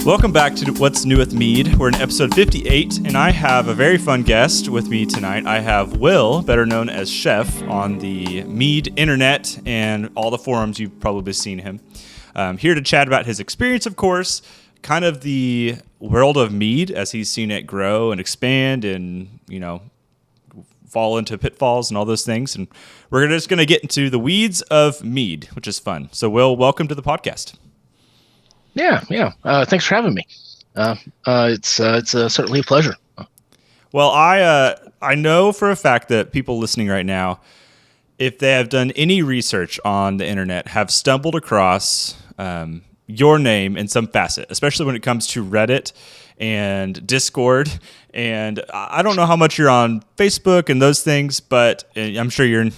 Welcome back to What's New with Mead. We're in episode 58, and I have a very fun guest with me tonight. I have Will, better known as Chef, on the Mead internet and all the forums. You've probably seen him. Here to chat about his experience, of course, kind of the world of Mead as he's seen it grow and expand and, fall into pitfalls and all those things. And we're just going to get into the weeds of Mead, which is fun. So, Will, welcome to the podcast. Yeah. Thanks for having me. It's certainly a pleasure. Well, I know for a fact that people listening right now, if they have done any research on the internet, have stumbled across your name in some facet, especially when it comes to Reddit and Discord. And I don't know how much you're on Facebook and those things, but I'm sure you're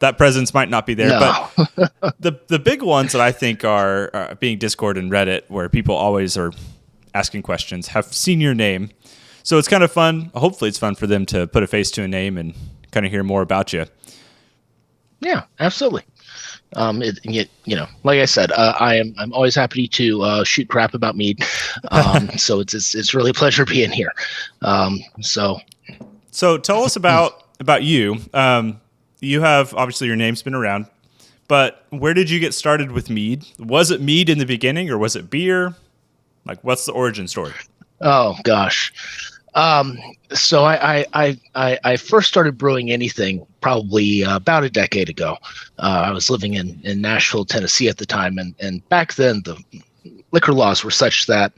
that presence might not be there, No. but the big ones that I think are being Discord and Reddit, where people always are asking questions, have seen your name. So it's kind of fun. Hopefully it's fun for them to put a face to a name and kind of hear more about you. Yeah, absolutely. Like I said, I'm always happy to shoot crap about Mead. So it's really a pleasure being here. So tell us about you. You have, obviously, your name's been around, but where did you get started with Mead? Was it Mead in the beginning, or was it beer? Like, what's the origin story? Oh gosh. So I first started brewing anything probably about a decade ago. I was living in Nashville, Tennessee at the time, and back then the liquor laws were such that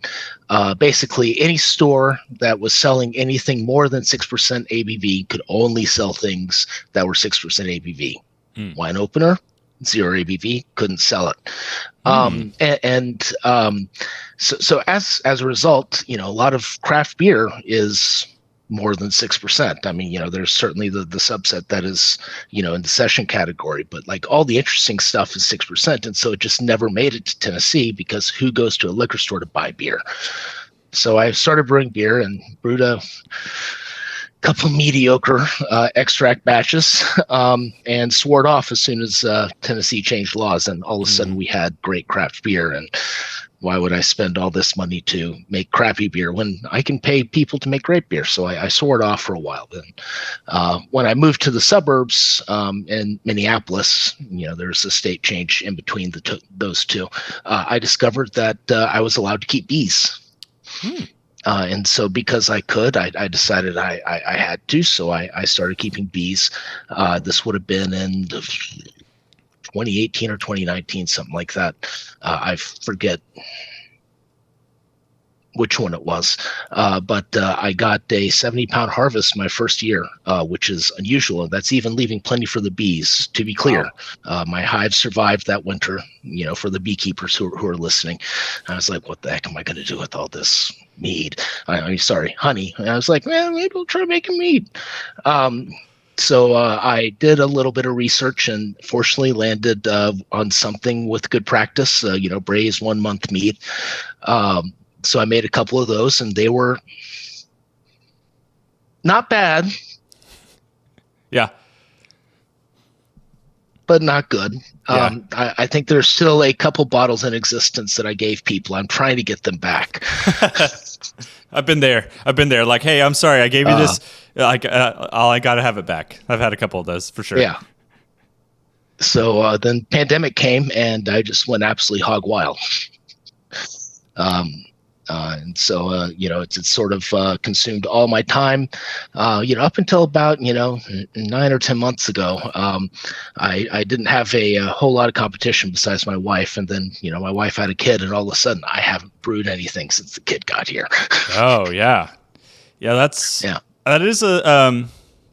basically any store that was selling anything more than 6% ABV could only sell things that were 6% ABV. Wine opener, 0 ABV, couldn't sell it. So as a result, a lot of craft beer is more than 6%. I mean, there's certainly the subset that is, in the session category, but like all the interesting stuff is 6%. And so it just never made it to Tennessee because who goes to a liquor store to buy beer? So I started brewing beer and brewed a couple mediocre extract batches and swore it off as soon as Tennessee changed laws. And all of a sudden we had great craft beer. And why would I spend all this money to make crappy beer when I can pay people to make great beer? So I swore it off for a while. Then when I moved to the suburbs in Minneapolis, there's a state change in between those two. I discovered that I was allowed to keep bees. And so because I could, I decided I had to. So I started keeping bees. This would have been in 2018 or 2019, something like that. I forget which one it was, but I got a 70-pound harvest my first year, which is unusual. That's even leaving plenty for the bees, to be clear. Wow. My hive survived that winter, for the beekeepers who are listening. I was like, what the heck am I going to do with all this mead? Honey. And I was like, maybe I'll try making mead. So I did a little bit of research and fortunately landed on something with good practice, braised 1 month mead. So I made a couple of those and they were not bad. Yeah. But not good. Yeah. I think there's still a couple bottles in existence that I gave people. I'm trying to get them back. I've been there. Like, hey, I'm sorry, I gave you this. I got to have it back. I've had a couple of those for sure. Yeah. So then pandemic came and I just went absolutely hog wild. And so, it's sort of consumed all my time, up until about, 9 or 10 months ago. I didn't have a whole lot of competition besides my wife. And then, my wife had a kid and all of a sudden I haven't brewed anything since the kid got here. Oh, yeah. Yeah, that is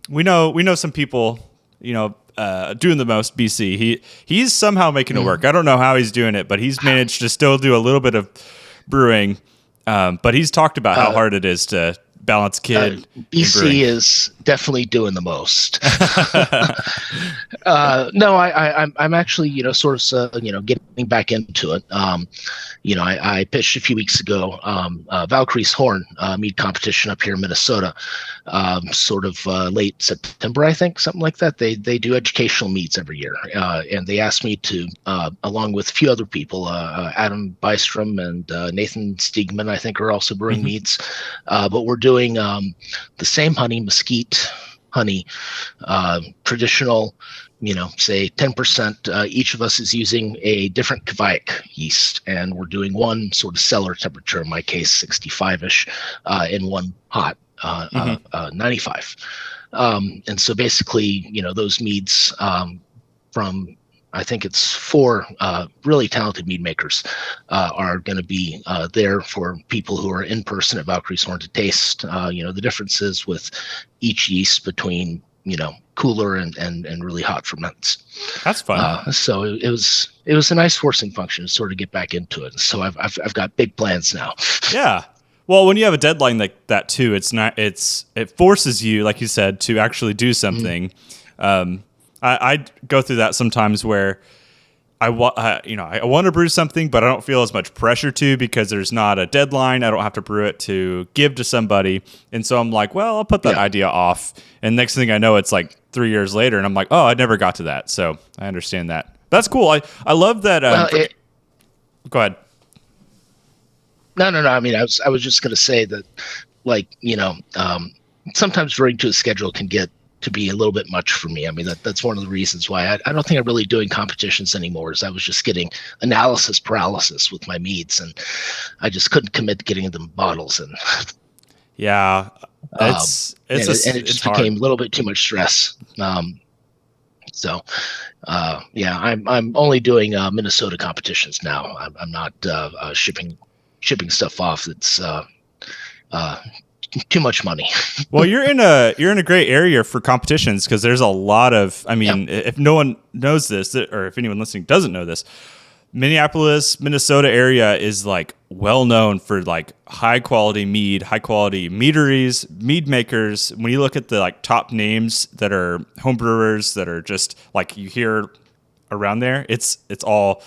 we know some people, doing the most, BC. He's somehow making it work. I don't know how he's doing it, but he's managed to still do a little bit of brewing. But he's talked about how hard it is to balance kid. BC is definitely doing the most. No, I'm actually, sort of, getting back into it. I pitched a few weeks ago, Valkyrie's Horn mead competition up here in Minnesota. sort of late September, I think, something like that. They do educational meets every year, and they asked me to, along with a few other people, Adam Bystrom and Nathan Stiegman, I think, are also brewing meats. But we're doing the same honey, mesquite honey, traditional, say 10%. Each of us is using a different Kveik yeast, and we're doing one sort of cellar temperature, in my case 65ish, and one hot 95. And so basically, those meads from, I think it's 4 really talented mead makers are going to be there for people who are in person at Valkyrie's Horn to taste, the differences with each yeast between, cooler and really hot ferments. That's fun. So it was a nice forcing function to sort of get back into it. So I've got big plans now. Yeah. Well, when you have a deadline like that too, it forces you, like you said, to actually do something. I go through that sometimes where I want to brew something, but I don't feel as much pressure to, because there's not a deadline. I don't have to brew it to give to somebody. And so I'm like, well, I'll put that idea off. And next thing I know, it's like 3 years later, and I'm like, oh, I never got to that. So I understand that. That's cool. I love that. Go ahead. No. I mean, I was just going to say that, like, sometimes brewing to a schedule can get to be a little bit much for me. I mean, that's one of the reasons why I don't think I'm really doing competitions anymore, is I was just getting analysis paralysis with my meads, and I just couldn't commit to getting them bottles. And yeah, it just became a little bit too much stress. I'm only doing Minnesota competitions now. I'm not shipping stuff off. It's too much money. Well, you're in a great area for competitions, because there's a lot of, if no one knows this, or if anyone listening doesn't know this, Minneapolis, Minnesota area is like well known for like high quality mead, high quality meaderies, mead makers. When you look at the like top names that are home brewers that are just like you hear around there, it's all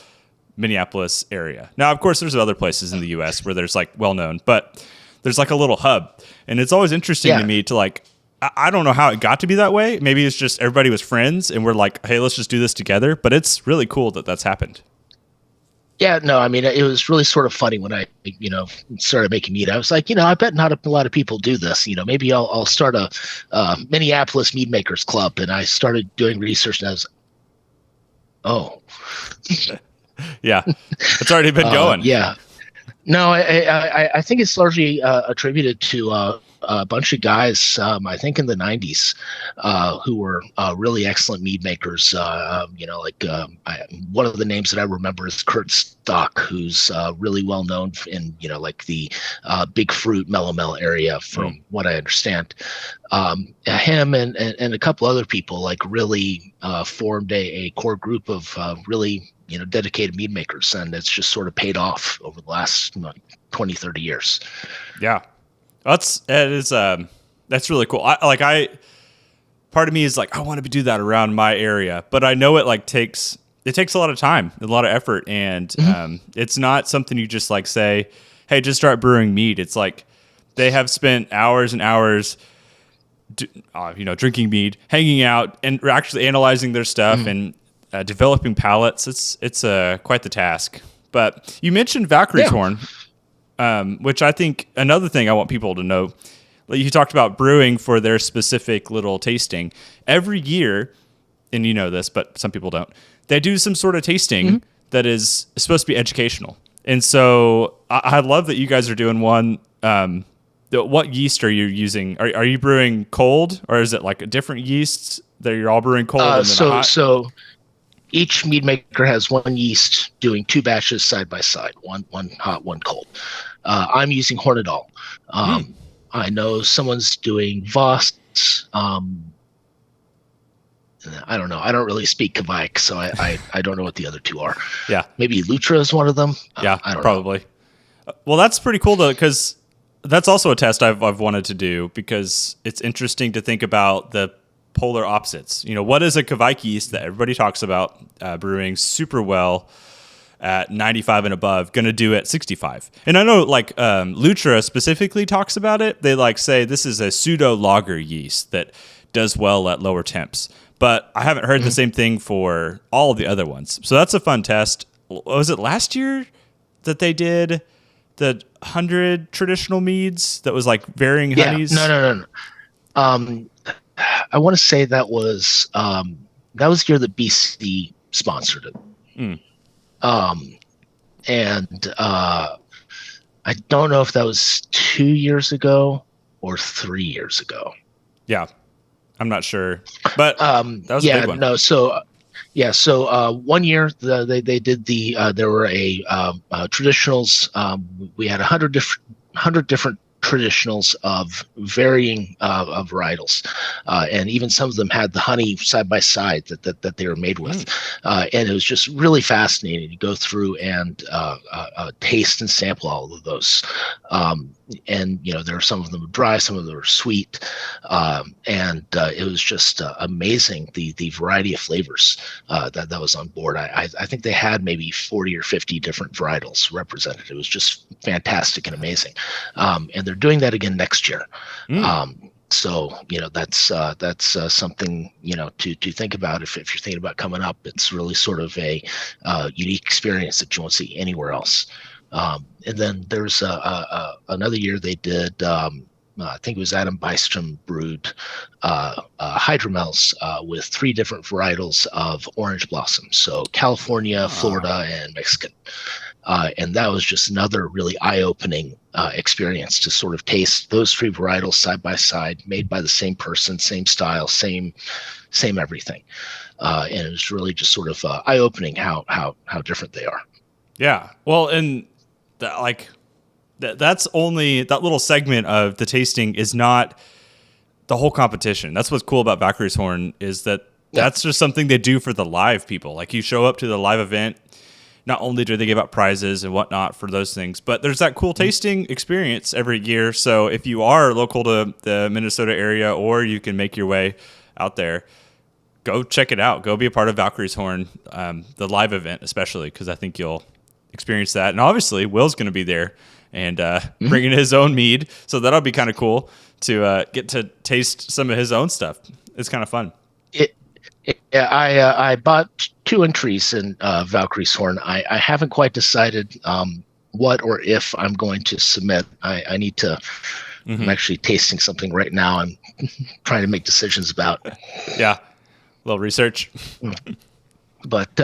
Minneapolis area. Now, of course, there's other places in the U.S. where there's like well known, but there's like a little hub, and it's always interesting to me to like, I don't know how it got to be that way. Maybe it's just everybody was friends and we're like, hey, let's just do this together. But it's really cool that that's happened. Yeah, no, I mean, it was really sort of funny when I, started making mead. I was like, I bet not a lot of people do this. Maybe I'll start a Minneapolis Mead Makers Club. And I started doing research, and I was, oh. Yeah, it's already been going. Yeah. No, I think it's largely attributed to a bunch of guys, I think in the 90s, who were really excellent mead makers. One of the names that I remember is Kurt Stock, who's really well known in, like the Big Fruit, Melomel area, from what I understand. Him and a couple other people like really formed a core group of really dedicated mead makers, and it's just sort of paid off over the last 20, 30 years. Yeah, that's really cool. Part of me is like, I want to do that around my area, but I know it takes a lot of time, a lot of effort, and it's not something you just like say, hey, just start brewing mead. It's like they have spent hours and hours drinking mead, hanging out, and actually analyzing their stuff and developing palates. It's quite the task. But you mentioned Valkyrie's Horn, which I think another thing I want people to know. You talked about brewing for their specific little tasting every year, and you know this, but some people don't. They do some sort of tasting that is supposed to be educational, and so I love that you guys are doing one. What yeast are you using? Are you brewing cold, or is it like a different yeast that you're all brewing cold? And then hot? So each mead maker has one yeast doing 2 batches side by side, one hot, one cold. I'm using Hornadal. I know someone's doing Voss. I don't know. I don't really speak Kveik, so I don't know what the other 2 are. Yeah. Maybe Lutra is one of them. Yeah, I don't probably know. Well, that's pretty cool, though, because that's also a test I've wanted to do, because it's interesting to think about the polar opposites. What is a Kveik yeast that everybody talks about brewing super well, at 95 and above going to do at 65? And I know like Lutra specifically talks about it. They like say this is a pseudo lager yeast that does well at lower temps. But I haven't heard the same thing for all of the other ones. So that's a fun test. Was it last year that they did the 100 traditional meads that was like varying honeys? No. I want to say that was the year that BC sponsored it. And I don't know if that was 2 years ago or 3 years ago. Yeah, I'm not sure, but that was a big one. No, so 1 year they did there were a traditionals. We had 100 different traditionals of varying varietals, and even some of them had the honey side by side that they were made with, and it was just really fascinating to go through and taste and sample all of those. And there were some of them were dry, some of them were sweet, and it was just amazing the variety of flavors that was on board. I think they had maybe 40 or 50 different varietals represented. It was just fantastic and amazing, and they're doing that again next year. So that's something to think about if you're thinking about coming up. It's really sort of a unique experience that you won't see anywhere else. And then there's another year they did. I think it was Adam Bystrom brewed hydromels with 3 different varietals of orange blossom. So California, Florida, and Mexican. And that was just another really eye-opening experience to sort of taste those 3 varietals side by side, made by the same person, same style, same everything. And it was really just sort of eye-opening how different they are. Yeah. Well, and that's only that little segment of the tasting is not the whole competition. That's what's cool about Valkyrie's Horn is that that's just something they do for the live people. Like you show up to the live event, not only do they give out prizes and whatnot for those things, but there's that cool tasting experience every year. So if you are local to the Minnesota area or you can make your way out there, go check it out. Go be a part of Valkyrie's Horn, the live event especially, because I think you'll experience that. And obviously Will's going to be there and bringing his own mead. So that'll be kind of cool to get to taste some of his own stuff. It's kind of fun. I bought 2 entries in Valkyrie's Horn. I haven't quite decided what or if I'm going to submit. I need to. I'm actually tasting something right now. I'm trying to make decisions about. Yeah, a little research. But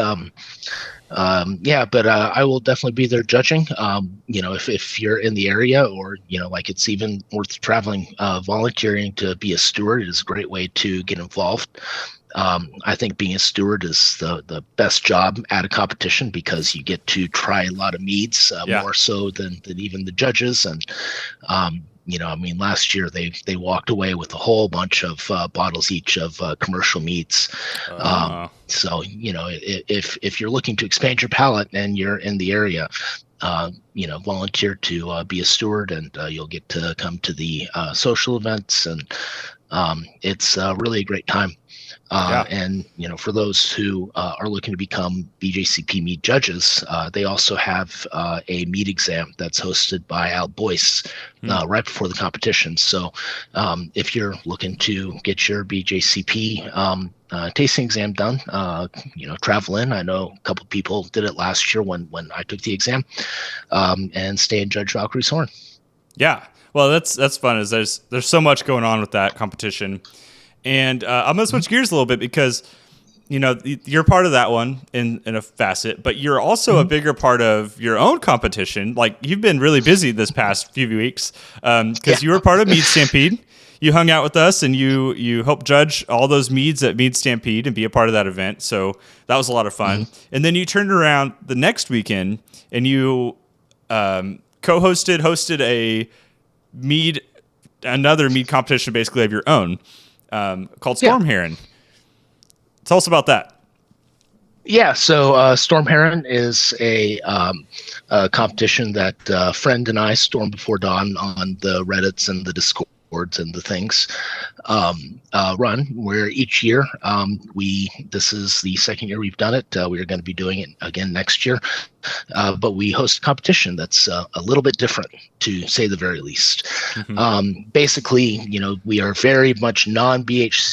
I will definitely be there judging. If you're in the area, or like it's even worth traveling, volunteering to be a steward is a great way to get involved. I think being a steward is the best job at a competition because you get to try a lot of meads, more so than even the judges. And last year they walked away with a whole bunch of bottles each of commercial meads. So if you're looking to expand your palate and you're in the area, volunteer to be a steward, and you'll get to come to the social events, and it's really a great time. And for those who are looking to become BJCP mead judges, they also have a mead exam that's hosted by Al Boyce right before the competition. So if you're looking to get your BJCP tasting exam done, travel in. I know a couple people did it last year when I took the exam, and stay and judge Valkyrie's Horn. Yeah. Well, that's fun. Is there's so much going on with that competition. And I'm going to switch gears a little bit because, you're part of that one in a facet, but you're also a bigger part of your own competition. Like you've been really busy this past few weeks because you were part of Mead Stampede. You hung out with us and you helped judge all those meads at Mead Stampede and be a part of that event. So that was a lot of fun. And then you turned around the next weekend and you hosted another mead competition basically of your own. Called Storm Heron. Tell us about that. Yeah, so Storm Heron is a competition that a friend and I, Storm Before Dawn, on the Reddits and the Discord, awards and the things run, where each year this is the second year we've done it. We are going to be doing it again next year, but we host a competition that's a little bit different, to say the very least. Basically, we are very much BJCP.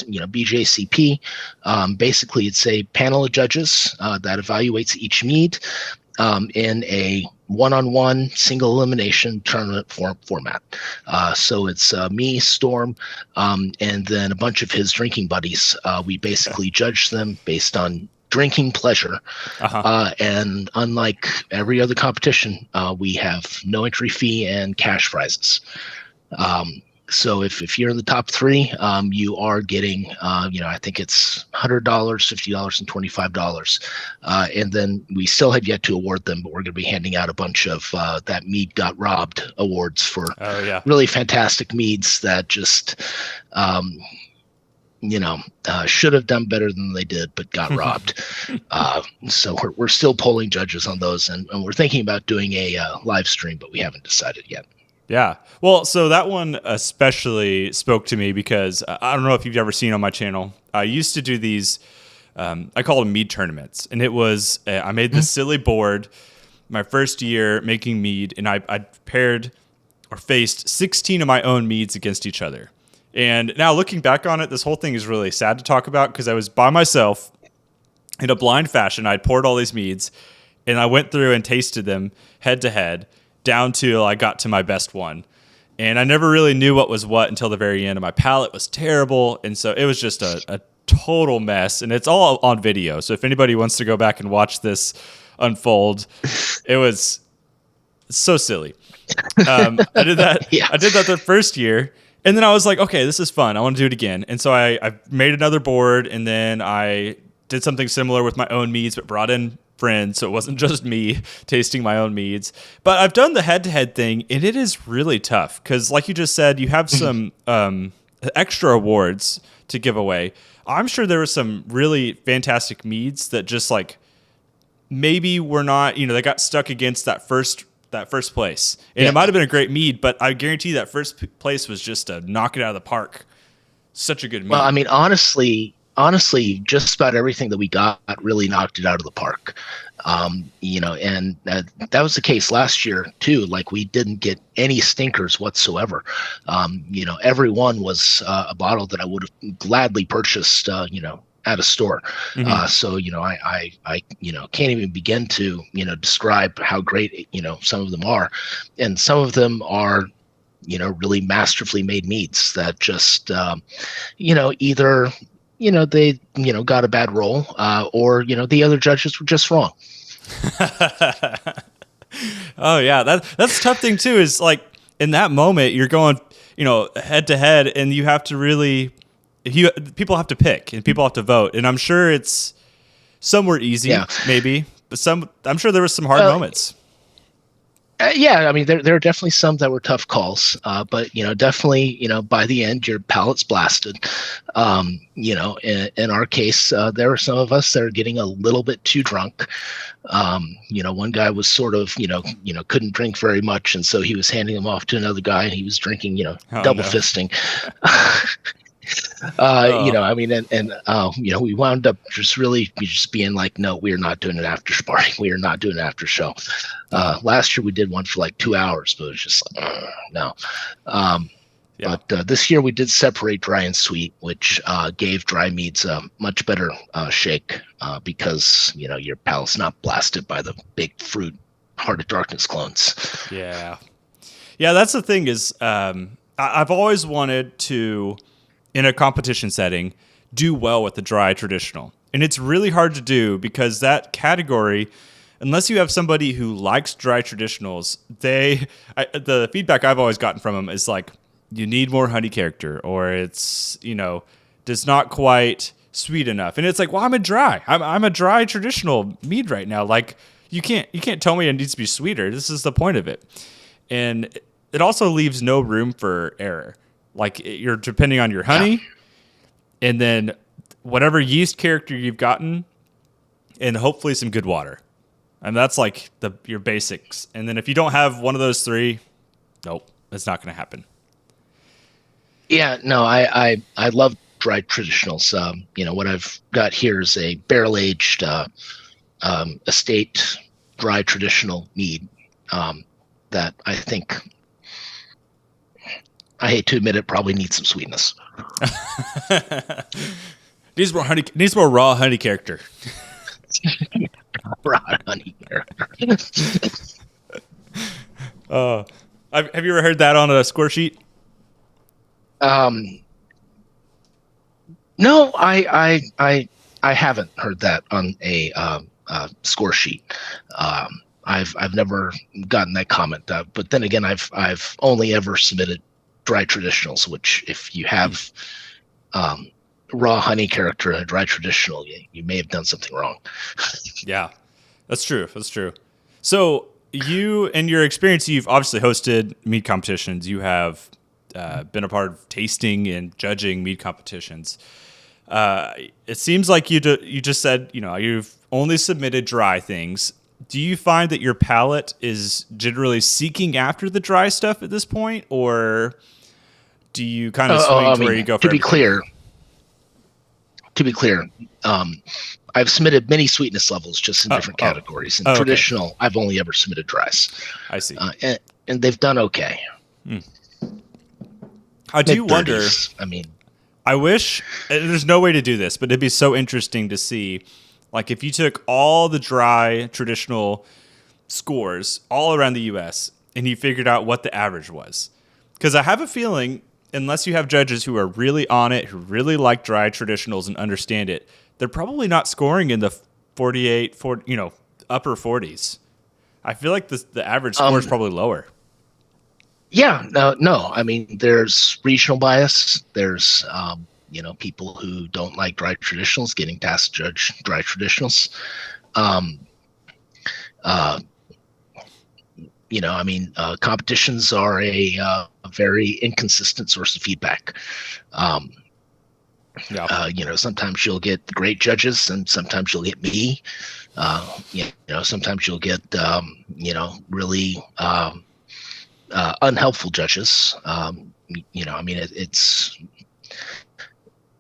Basically, it's a panel of judges that evaluates each mead in a one-on-one single elimination tournament format. So it's me, Storm, and then a bunch of his drinking buddies. We basically judge them based on drinking pleasure. And unlike every other competition, we have no entry fee and cash prizes. So if you're in the top three, you are getting, I think it's $100, $50, and $25. And then we still have yet to award them, but we're going to be handing out a bunch of that Mead Got Robbed awards for really fantastic meads that just, should have done better than they did, but got robbed. So we're still polling judges on those, and we're thinking about doing a live stream, but we haven't decided yet. Yeah. Well, so that one especially spoke to me because I don't know if you've ever seen on my channel. I used to do these, I call them mead tournaments. And it was, I made this silly board my first year making mead, and I paired or faced 16 of my own meads against each other. And now looking back on it, this whole thing is really sad to talk about because I was by myself in a blind fashion. I'd poured all these meads, and I went through and tasted them head to head, down till I got to my best one. And I never really knew what was what until the very end. And my palate was terrible. And so it was just a total mess. And it's all on video. So if anybody wants to go back and watch this unfold, it was so silly. I did that. I did that the first year. And then I was like, okay, this is fun. I want to do it again. And so I made another board, and then I did something similar with my own meads, but brought in friends, so it wasn't just me tasting my own meads. But I've done the head-to-head thing, and it is really tough because, like you just said, you have some extra awards to give away. I'm sure there were some really fantastic meads that just maybe were not, they got stuck against that first place. And it might have been a great mead, but I guarantee that first place was just a knock it out of the park. Such a good mead. Well, I mean, honestly, just about everything that we got really knocked it out of the park. And that was the case last year too. Like, we didn't get any stinkers whatsoever. Every one was a bottle that I would have gladly purchased, at a store. So, I can't even begin to, describe how great, some of them are. And some of them are, really masterfully made meads that just, either they, got a bad roll, or, the other judges were just wrong. Oh yeah. That's a tough thing too, is like in that moment you're going, head to head, and you have to really, people have to pick and people have to vote. And I'm sure some were easy, maybe, but I'm sure there was some hard moments. I mean, there are definitely some that were tough calls, but definitely, by the end, your palate's blasted. In our case, there were some of us that are getting a little bit too drunk. One guy was sort of, couldn't drink very much, and so he was handing them off to another guy, and he was drinking, double fisting. I mean, and we wound up just being like, no, we are not doing an after party. We are not doing an after show. Last year we did one for like 2 hours, but it was just no. But this year we did separate dry and sweet, which gave dry meads a much better shake because, your palate's not blasted by the big fruit Heart of Darkness clones. Yeah. Yeah, that's the thing is I've always wanted to, in a competition setting, do well with the dry traditional. And it's really hard to do because that category, unless you have somebody who likes dry traditionals, the feedback I've always gotten from them is like, you need more honey character, or it's, does not quite sweet enough. And it's like, well, I'm a dry traditional mead right now. Like, you can't tell me it needs to be sweeter. This is the point of it. And it also leaves no room for error. Like, you're depending on your honey, and then whatever yeast character you've gotten, and hopefully some good water. And that's like your basics. And then if you don't have one of those three, nope, it's not going to happen. Yeah, no, I love dried traditionals. What I've got here is a barrel aged estate dry traditional mead that I think, I hate to admit it, probably needs some sweetness. Needs more raw honey character. Raw honey. Have you ever heard that on a score sheet? Um, no, I haven't heard that on a score sheet. I've never gotten that comment. But then again, I've only ever submitted dry traditionals, which if you have raw honey character in a dry traditional, you may have done something wrong. Yeah, that's true. That's true. So you, in your experience, you've obviously hosted mead competitions. You have been a part of tasting and judging mead competitions. It seems like you just said, you've only submitted dry things. Do you find that your palate is generally seeking after the dry stuff at this point, or do you kind of swing to where you go for everything? To be clear, I've submitted many sweetness levels just in different categories. In traditional, I've only ever submitted dries. I see. And they've done okay. I do wonder. I mean, I wish there's no way to do this, but it'd be so interesting to see, like, if you took all the dry traditional scores all around the U.S. and you figured out what the average was. Because I have a feeling, unless you have judges who are really on it, who really like dry traditionals and understand it, they're probably not scoring in the 48, 40, upper 40s. I feel like the average score is probably lower. Yeah, no. I mean, there's regional bias. There's, people who don't like dry traditionals getting tasked to judge dry traditionals. Competitions are a very inconsistent source of feedback. Sometimes you'll get great judges, and sometimes you'll get me. Sometimes you'll get, really unhelpful judges. It's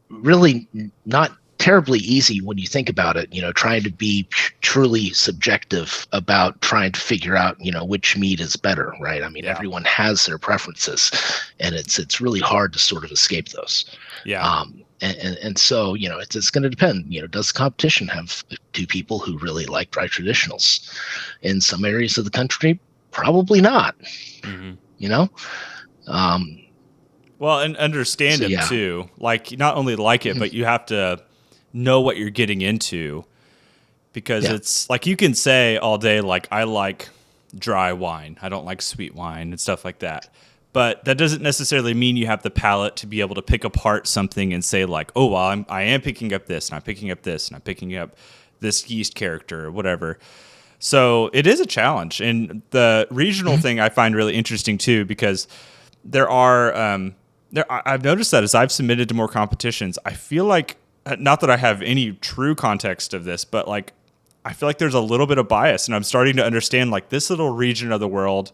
really not terribly easy when you think about it, trying to be truly subjective about trying to figure out, which mead is better, right? I mean, everyone has their preferences, and it's really hard to sort of escape those. Yeah. And so, it's going to depend, does the competition have two people who really like dry traditionals? In some areas of the country, probably not. Well, and understand it too. Like, not only like it, but you have to know what you're getting into, because it's like, you can say all day, like, I like dry wine, I don't like sweet wine and stuff like that. But that doesn't necessarily mean you have the palate to be able to pick apart something and say, like, oh, well, I am picking up this, and I'm picking up this, and I'm picking up this yeast character or whatever. So it is a challenge. And the regional thing I find really interesting too, because there are, I've noticed that as I've submitted to more competitions, I feel like, not that I have any true context of this, but like, I feel like there's a little bit of bias, and I'm starting to understand, like, this little region of the world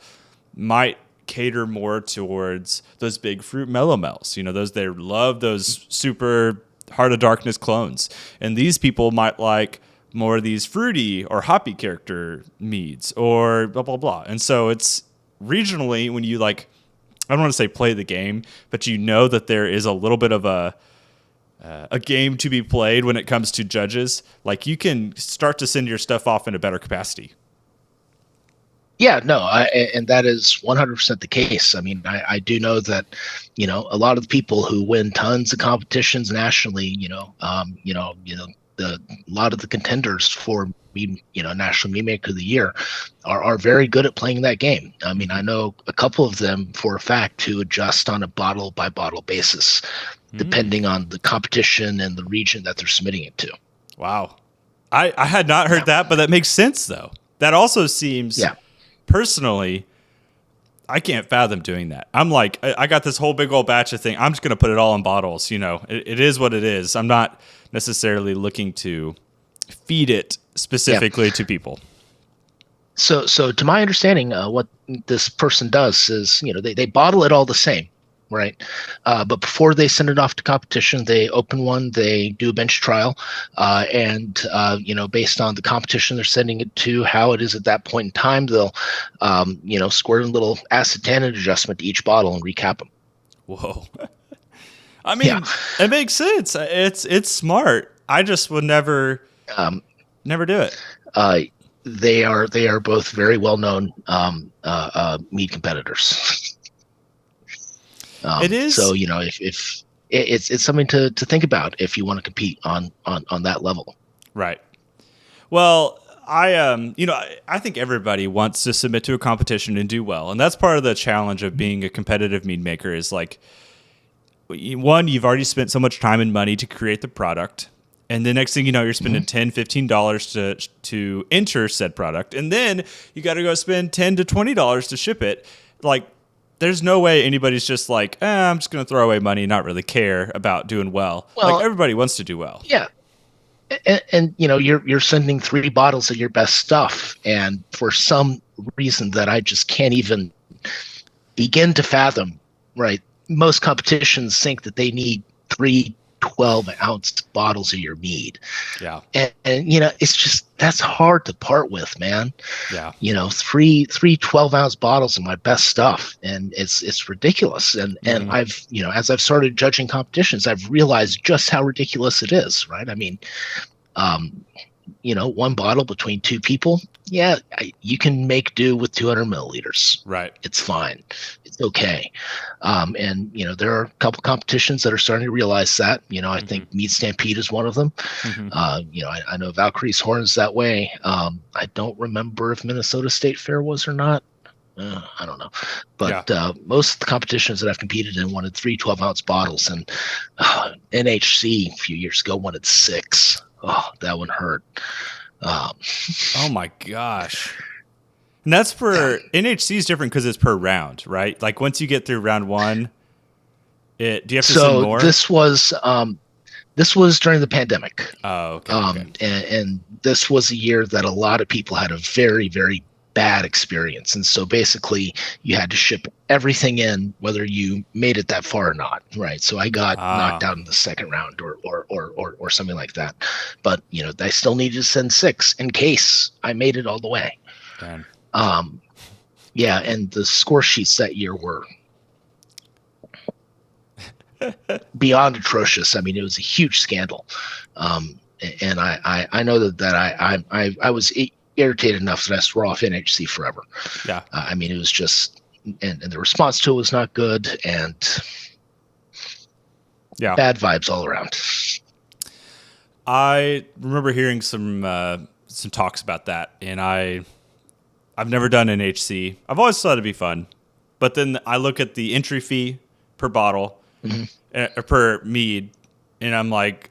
might cater more towards those big fruit melomels. They love those super Heart of Darkness clones. And these people might like more of these fruity or hoppy character meads or blah, blah, blah. And so it's regionally, when you, like, I don't want to say play the game, but that there is a little bit of a game to be played when it comes to judges. Like, you can start to send your stuff off in a better capacity. Yeah, no, and that is 100% the case. I mean, I do know that, a lot of the people who win tons of competitions nationally, a lot of the contenders for National Mead Maker of the Year are very good at playing that game. I mean, I know a couple of them for a fact who adjust on a bottle by bottle basis, depending on the competition and the region that they're submitting it to. Wow. I had not heard that, but that makes sense though. That also seems, personally, I can't fathom doing that. I'm like, I got this whole big old batch of thing. I'm just going to put it all in bottles. It is what it is. I'm not necessarily looking to feed it specifically to people. So to my understanding, what this person does is, they bottle it all the same, right? But before they send it off to competition, they open one, they do a bench trial, and based on the competition they're sending it to, how it is at that point in time, they'll squirt a little acid tannin adjustment to each bottle and recap them. Whoa. I mean, It makes sense. It's smart. I just would never do it. They are both very well known mead competitors. It is. So if it's something to think about if you want to compete on that level. Right. Well, I think everybody wants to submit to a competition and do well, and that's part of the challenge of being a competitive mead maker. Is like, one, you've already spent so much time and money to create the product. And the next thing you know, you're spending $10, $15 to enter said product. And then you got to go spend $10 to $20 to ship it. Like, there's no way anybody's just like, I'm just going to throw away money and not really care about doing well. Like, everybody wants to do well. Yeah. And you're sending 3 bottles of your best stuff. And for some reason that I just can't even begin to fathom, right? Most competitions think that they need 3 12-ounce bottles of your mead. Yeah. And it's just, that's hard to part with, man. Yeah. 3 12-ounce bottles of my best stuff. And it's ridiculous. And I've, as I've started judging competitions, I've realized just how ridiculous it is, right? I mean, 1 bottle between 2 people. Yeah. You can make do with 200 milliliters. Right. It's fine. It's okay. And there are a couple competitions that are starting to realize that. I think Mead Stampede is one of them. I know Valkyrie's Horn is that way. I don't remember if Minnesota State Fair was or not. I don't know. But most of the competitions that I've competed in wanted 3 12-ounce bottles, and NHC a few years ago wanted 6. Oh, that one hurt. Oh my gosh. And that's for NHC is different because it's per round, right? Like once you get through round 1, do you have to send more? This was during the pandemic. Oh, okay. And this was a year that a lot of people had a very, very bad experience. And so basically you had to ship everything in, whether you made it that far or not. Right. So I got knocked out in the second round or something like that. But, I still needed to send 6 in case I made it all the way. Damn. And the score sheets that year were beyond atrocious. I mean, it was a huge scandal. And I know that I was irritated enough that I swore off NHC forever. Yeah. I mean, it was just, and the response to it was not good, and bad vibes all around. I remember hearing some talks about that, and I've never done NHC. I've always thought it'd be fun, but then I look at the entry fee per bottle, per mead, and I'm like,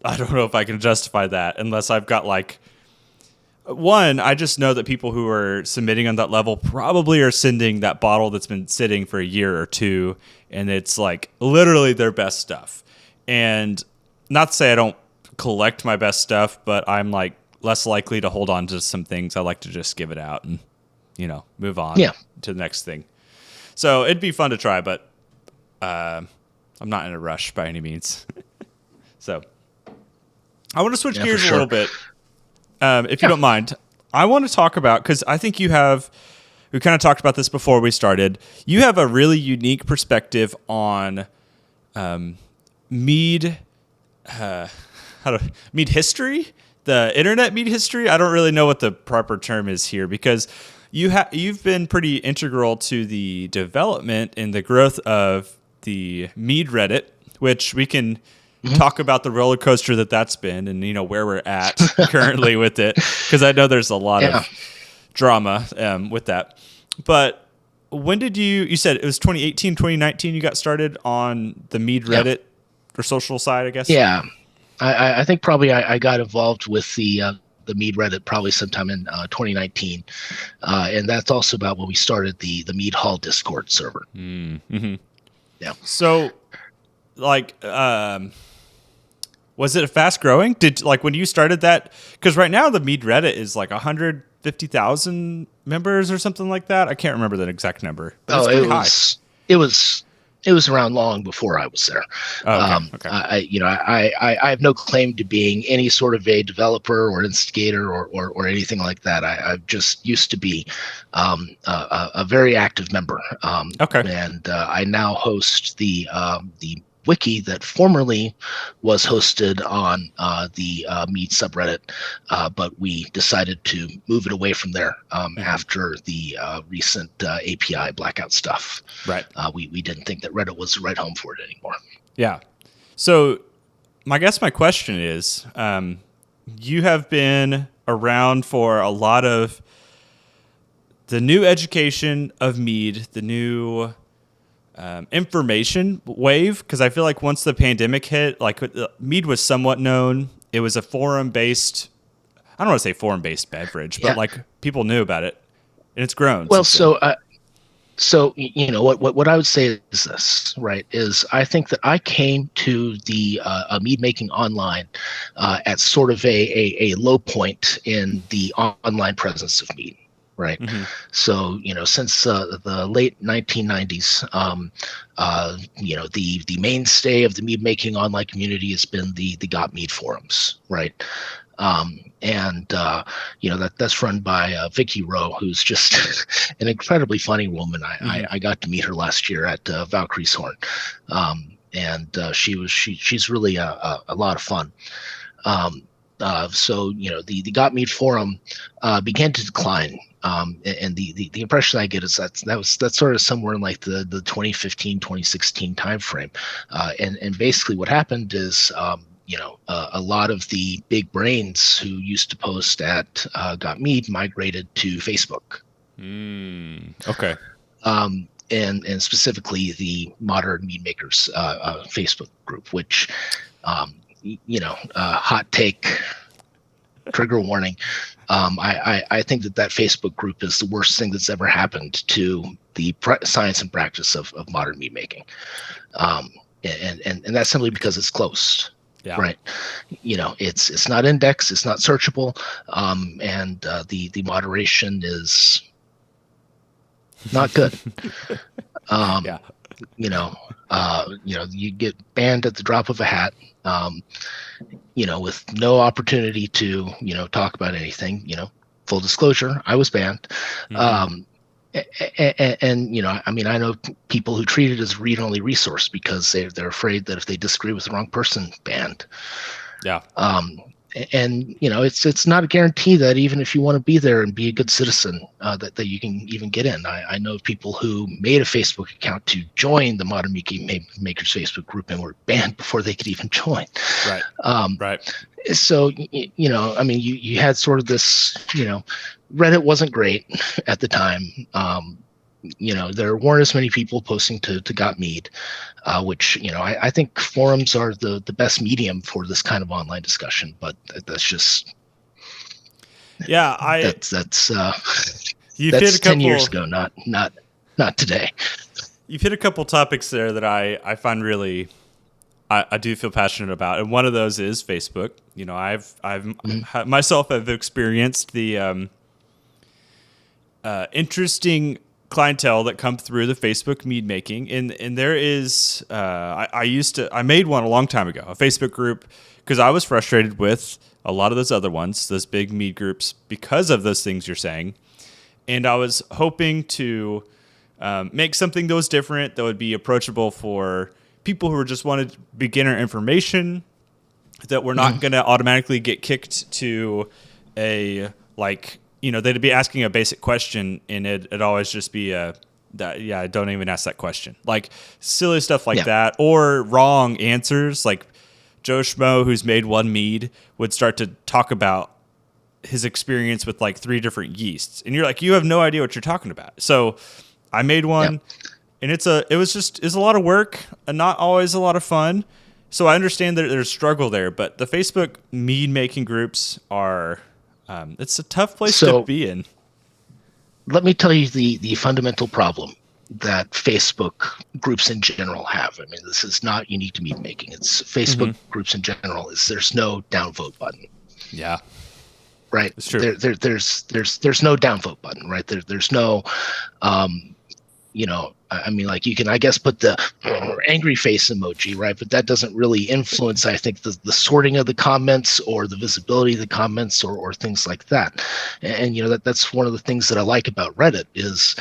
I don't know if I can justify that unless I've got like, one, I just know that people who are submitting on that level probably are sending that bottle that's been sitting for a year or 2, and it's like literally their best stuff. And not to say I don't collect my best stuff, but I'm like less likely to hold on to some things. I like to just give it out and, move on to the next thing. So it'd be fun to try, but I'm not in a rush by any means. So I want to switch gears a little bit. If you don't mind, I want to talk about, because I think we kind of talked about this before we started. You have a really unique perspective on mead, mead history, the internet mead history. I don't really know what the proper term is here, because you've been pretty integral to the development and the growth of the Mead Reddit, which we can talk about the roller coaster that's been, and where we're at currently with it, because I know there's a lot of drama with that. But when did you said it was 2018, 2019 you got started on the Mead Reddit or social side, I guess? Yeah. I think probably I got involved with the Mead Reddit probably sometime in 2019. And that's also about when we started the Mead Hall Discord server. Mm-hmm. Yeah. So like, was it fast growing? Did when you started that? Because right now the Mead Reddit is like 150,000 members or something like that. I can't remember the exact number. It was it was around long before I was there. Oh, okay. Okay. I have no claim to being any sort of a developer or instigator or anything like that. I just used to be a very active member. Okay. And I now host the wiki that formerly was hosted on the Mead subreddit, but we decided to move it away from there after the recent API blackout stuff. Right. We didn't think that Reddit was the right home for it anymore. Yeah. So my question is, you have been around for a lot of the new education of Mead, the new information wave, because I feel like once the pandemic hit, like Mead was somewhat known. It was a forum-based, I don't want to say forum-based beverage, but like people knew about it, and it's grown. Well, so what I would say is this, right? Is I think that I came to the Mead making online at sort of a low point in the online presence of Mead. Right. Mm-hmm. So, since the late 1990s, the mainstay of the mead making online community has been the Got Mead forums. Right. That's run by Vicky Rowe, who's just an incredibly funny woman. I got to meet her last year at Valkyrie's Horn. She's really a lot of fun. The Got Mead forum began to decline. And the impression I get is that's sort of somewhere in like the 2015, 2016 timeframe. And basically what happened is, a lot of the big brains who used to post at Got Mead migrated to Facebook. Okay. And specifically the Modern Mead Makers Facebook group, which, hot take, trigger warning. I think that Facebook group is the worst thing that's ever happened to the science and practice of modern mead making. And that's simply because it's closed. Yeah. Right. It's not indexed, it's not searchable. And the moderation is not good. Yeah. You get banned at the drop of a hat. With no opportunity to, talk about anything. Full disclosure, I was banned. Mm-hmm. I know people who treat it as a read-only resource because they're afraid that if they disagree with the wrong person, banned. Yeah. It's not a guarantee that even if you want to be there and be a good citizen, that you can even get in. I know people who made a Facebook account to join the Modern Mead Makers Facebook group and were banned before they could even join. Right. Right. So, you had sort of this, Reddit wasn't great at the time. There weren't as many people posting to Got Mead, which, I think forums are the best medium for this kind of online discussion, but that's just, that's you've hit a couple, 10 years ago, not today. You've hit a couple topics there that I find really, I do feel passionate about. And one of those is Facebook. I've myself have experienced the interesting clientele that come through the Facebook mead making, and there is I made one a long time ago, a Facebook group, because I was frustrated with a lot of those other ones, those big mead groups, because of those things you're saying, and I was hoping to make something that was different, that would be approachable for people who just wanted beginner information, that were not going to automatically get kicked to a they'd be asking a basic question and it'd always just be don't even ask that question. Like silly stuff like that, or wrong answers. Like Joe Schmo, who's made one mead, would start to talk about his experience with like 3 different yeasts. And you're like, you have no idea what you're talking about. So I made one and it was a lot of work and not always a lot of fun. So I understand that there's struggle there, but the Facebook mead making groups are, it's a tough place to be in. Let me tell you the fundamental problem that Facebook groups in general have. I mean, this is not unique to mead making. It's Facebook groups in general. There's no downvote button. Yeah. Right. It's true. There's no downvote button. Right. There's no, I mean, like, you can, I guess, put the angry face emoji, right? But that doesn't really influence, I think, the sorting of the comments or the visibility of the comments or things like that. And that's one of the things that I like about Reddit is,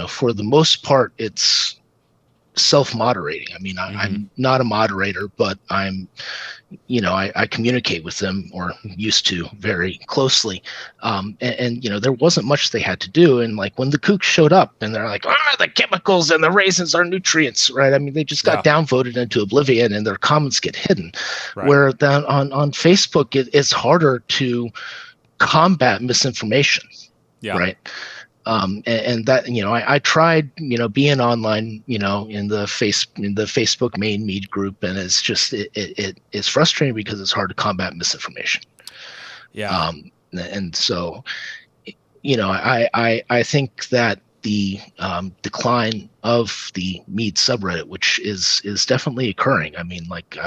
for the most part, it's self-moderating. I mean, I'm not a moderator, but I communicate with them, or used to, very closely. There wasn't much they had to do. And like when the kooks showed up and they're like, the chemicals and the raisins are nutrients, right? I mean, they just got downvoted into oblivion and their comments get hidden. Right. Where then on Facebook, it's harder to combat misinformation. Yeah. Right. And that, I tried, being online, in the Facebook main Mead group, and it's just, it's frustrating because it's hard to combat misinformation. Yeah. And so, I think that the decline of the Mead subreddit, which is definitely occurring. I mean, like,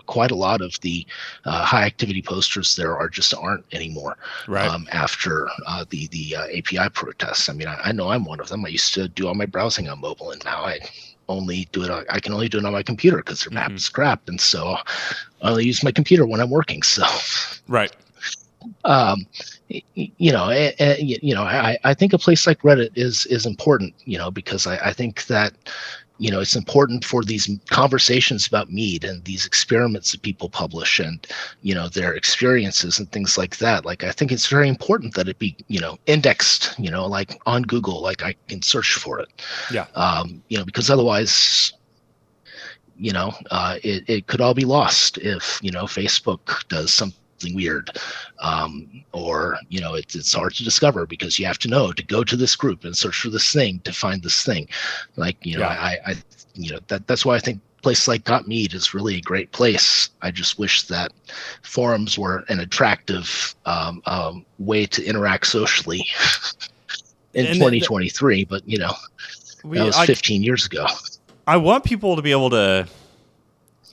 quite a lot of the high activity posters there aren't anymore. Right. After the API protests. I mean, I know I'm one of them. I used to do all my browsing on mobile, and now I can only do it on my computer because their map is crap, and so I only use my computer when I'm working. So. Right. I think a place like Reddit is important, because I think that, it's important for these conversations about Mead and these experiments that people publish and, their experiences and things like that. Like, I think it's very important that it be, indexed, like on Google, like I can search for it. Yeah. Because otherwise, it could all be lost if, Facebook does something weird, or it's hard to discover because you have to know to go to this group and search for this thing to find this thing. Like, that's why I think places like .mead is really a great place. I just wish that forums were an attractive way to interact socially in 2023, but that was 15 years ago. I want people to be able to,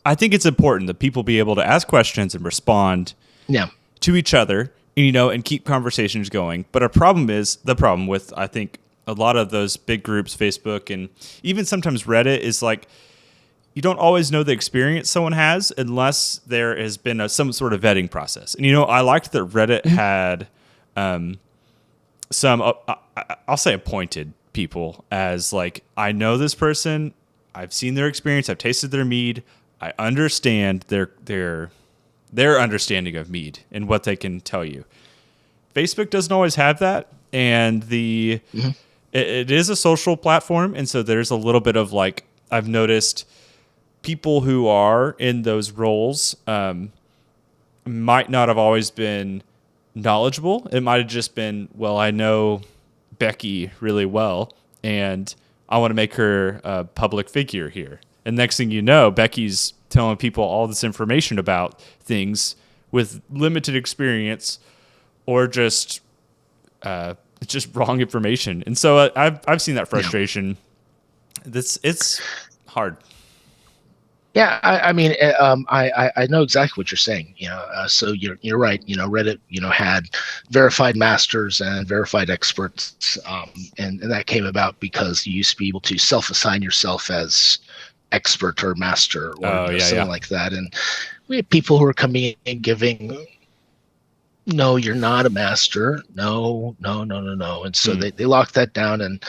I think it's important that people be able to ask questions and respond to each other, and keep conversations going. But the problem with, I think, a lot of those big groups, Facebook and even sometimes Reddit, is like, you don't always know the experience someone has unless there has been some sort of vetting process. And, I liked that Reddit had some, I'll say appointed people as like, I know this person, I've seen their experience, I've tasted their mead, I understand their understanding of Mead and what they can tell you. Facebook doesn't always have that, and it is a social platform, and so there's a little bit of like, I've noticed people who are in those roles might not have always been knowledgeable. It might have just been, well, I know Becky really well, and I want to make her a public figure here. And next thing you know, Becky's telling people all this information about things with limited experience, or just wrong information. And so I've seen that frustration. Yeah. It's hard. Yeah, I mean, I know exactly what you're saying. So you're right. Reddit, had verified masters and verified experts, and that came about because you used to be able to self-assign yourself as expert or master or something like that. And we had people who were coming in giving, no, you're not a master. No. And so they locked that down and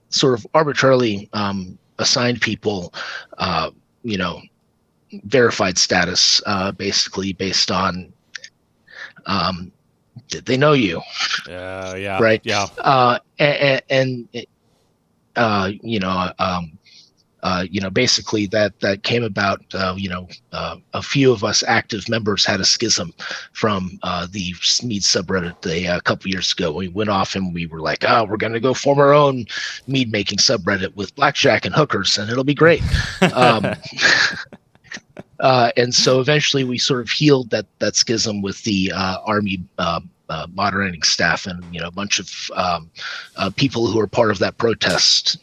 sort of arbitrarily assigned people, verified status, basically based on, did they know you? Yeah. Right. Yeah. Basically that came about, a few of us active members had a schism from the Mead subreddit a couple years ago. We went off and we were like, we're going to go form our own mead making subreddit with blackjack and hookers, and it'll be great. And so eventually we sort of healed that schism with the Army moderating staff, and a bunch of people who were part of that protest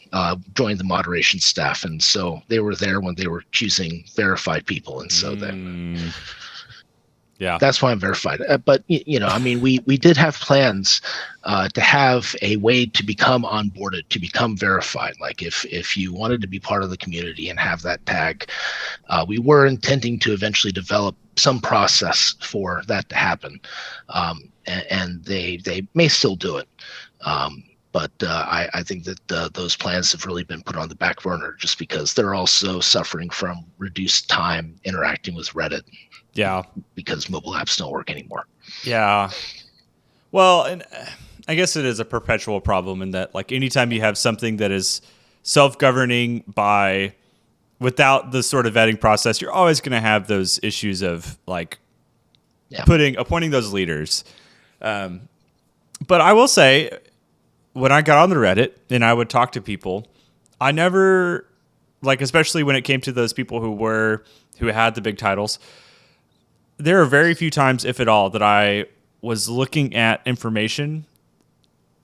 joined the moderation staff, and so they were there when they were choosing verified people, and so Yeah. That's why I'm verified. But I mean, we did have plans to have a way to become onboarded, to become verified. Like if you wanted to be part of the community and have that tag, we were intending to eventually develop some process for that to happen, and they may still do it. But I think that those plans have really been put on the back burner just because they're also suffering from reduced time interacting with Reddit. Yeah. Because mobile apps don't work anymore. Yeah. Well, and I guess it is a perpetual problem in that, like, anytime you have something that is self-governing without the sort of vetting process, you're always going to have those issues of like appointing those leaders. But I will say, when I got on the Reddit and I would talk to people, I never, like, especially when it came to those people who had the big titles, there are very few times, if at all, that I was looking at information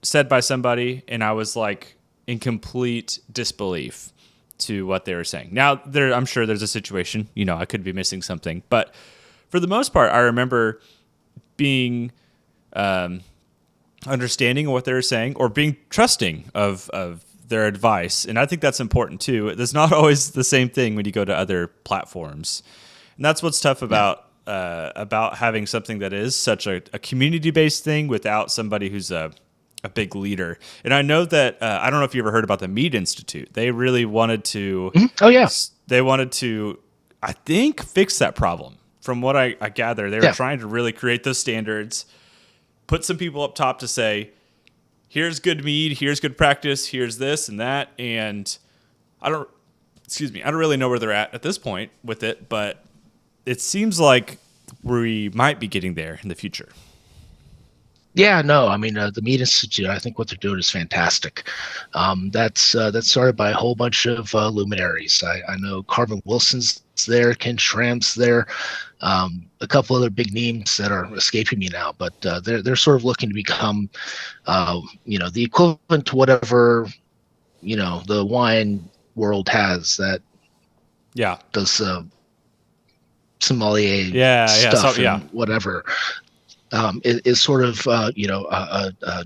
said by somebody and I was like in complete disbelief to what they were saying. Now, I'm sure there's a situation, I could be missing something, but for the most part, I remember being understanding of what they were saying or being trusting of their advice. And I think that's important too. It's not always the same thing when you go to other platforms. And that's what's tough about having something that is such a community-based thing without somebody who's a big leader. And I know that, I don't know if you ever heard about the Mead Institute. They really wanted to... Oh, yeah. They wanted to, I think, fix that problem. From what I gather, they were trying to really create those standards, put some people up top to say, here's good mead, here's good practice, here's this and that. And I don't really know where they're at this point with it, but it seems like we might be getting there in the future. Yeah, no, I mean, the Mead Institute, I think what they're doing is fantastic. That's started by a whole bunch of luminaries. I know Carvin Wilson's there, Ken Schramm's there, a couple other big names that are escaping me now, but they're sort of looking to become, the equivalent to whatever, the wine world has that does sommelier stuff and whatever. Is sort of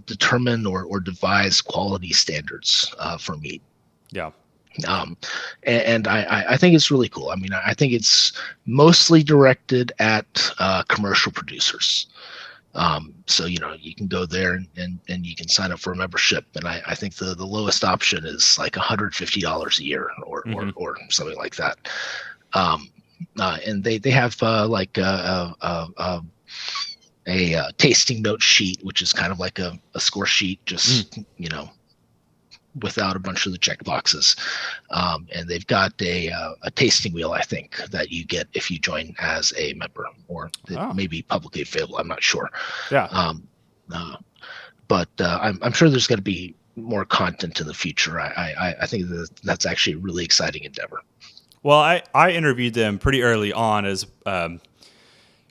determine or devise quality standards for mead. Yeah. And I think it's really cool. I mean, I think it's mostly directed at commercial producers. So you can go there and you can sign up for a membership, and I think the lowest option is like $150 a year or something like that. And they have a tasting note sheet, which is kind of like a score sheet, just without a bunch of the check boxes. And they've got a tasting wheel, I think, that you get if you join as a member, or it may be publicly available. I'm not sure. Yeah. But I'm sure there's going to be more content in the future. I think that's actually a really exciting endeavor. Well, I interviewed them pretty early on as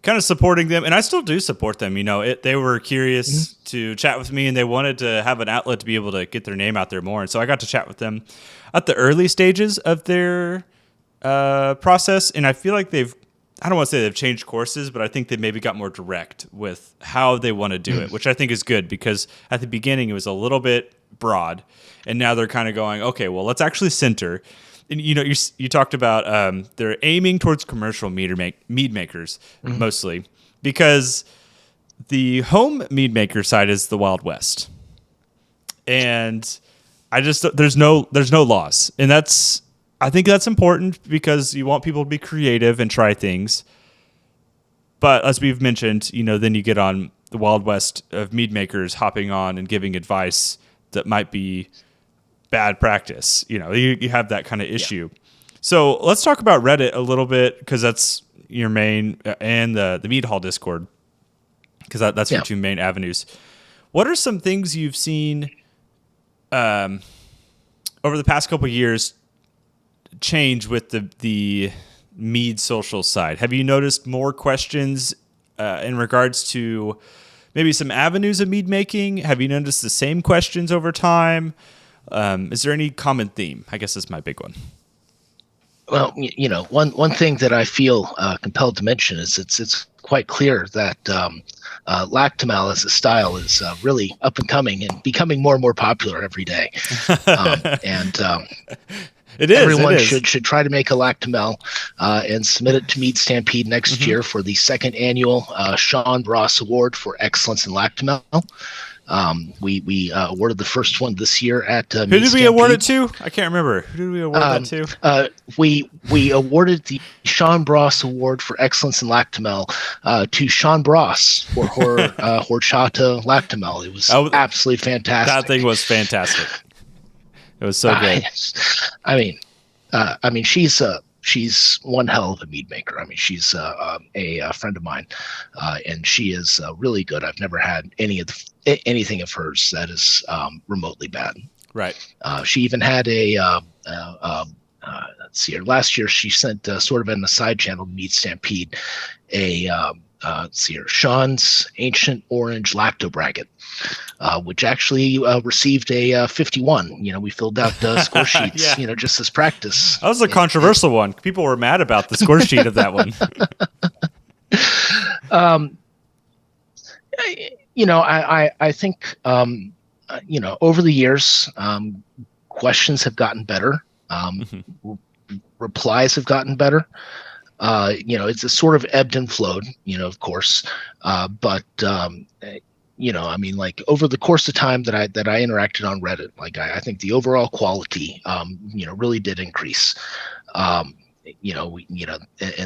kind of supporting them, and I still do support them. They were curious to chat with me, and they wanted to have an outlet to be able to get their name out there more. And so I got to chat with them at the early stages of their process, and I feel like I don't want to say they've changed courses, but I think they maybe got more direct with how they want to do it, which I think is good, because at the beginning it was a little bit broad, and now they're kind of going, okay, well, let's actually center. And you talked about they're aiming towards commercial mead makers mostly, because the home mead maker side is the Wild West, and there's no laws, and I think that's important because you want people to be creative and try things. But as we've mentioned, then you get on the Wild West of mead makers hopping on and giving advice that might be bad practice. You have that kind of issue. So let's talk about Reddit a little bit, because that's your main, and the Mead Hall Discord, because that's your two main avenues. What are some things you've seen over the past couple of years change with the Mead social side? Have you noticed more questions in regards to maybe some avenues of mead making? Have you noticed the same questions over time? Is there any common theme? I guess that's my big one. Well, one thing that I feel compelled to mention is it's quite clear that Lactamal as a style is really up and coming and becoming more and more popular every day. And It is. It everyone is. should try to make a Lactamel and submit it to Mead Stampede next year for the second annual Sean Ross Award for Excellence in Lactamel. We awarded the first one this year at Who Mead did we Stampede. award it to? I can't remember. Who did we award that to? We awarded the Sean Bross Award for Excellence in Lactamel to Sean Bross for horchata Lactamel. It was absolutely fantastic. That thing was fantastic. It was so good. I mean, she's one hell of a mead maker. I mean, she's a friend of mine, and she is really good. I've never had anything of hers that is remotely bad. Right. She even had a let's see here. Last year, she sent sort of in the side channel Mead Stampede let's see here, Sean's Ancient Orange Lacto Bracket, which actually received a 51. We filled out score sheets, just as practice. That was a controversial one. People were mad about the score sheet of that one. I think, over the years, questions have gotten better. Replies have gotten better. It's a sort of ebbed and flowed, of course. But I mean, like over the course of time that I interacted on Reddit, like I think the overall quality, really did increase. And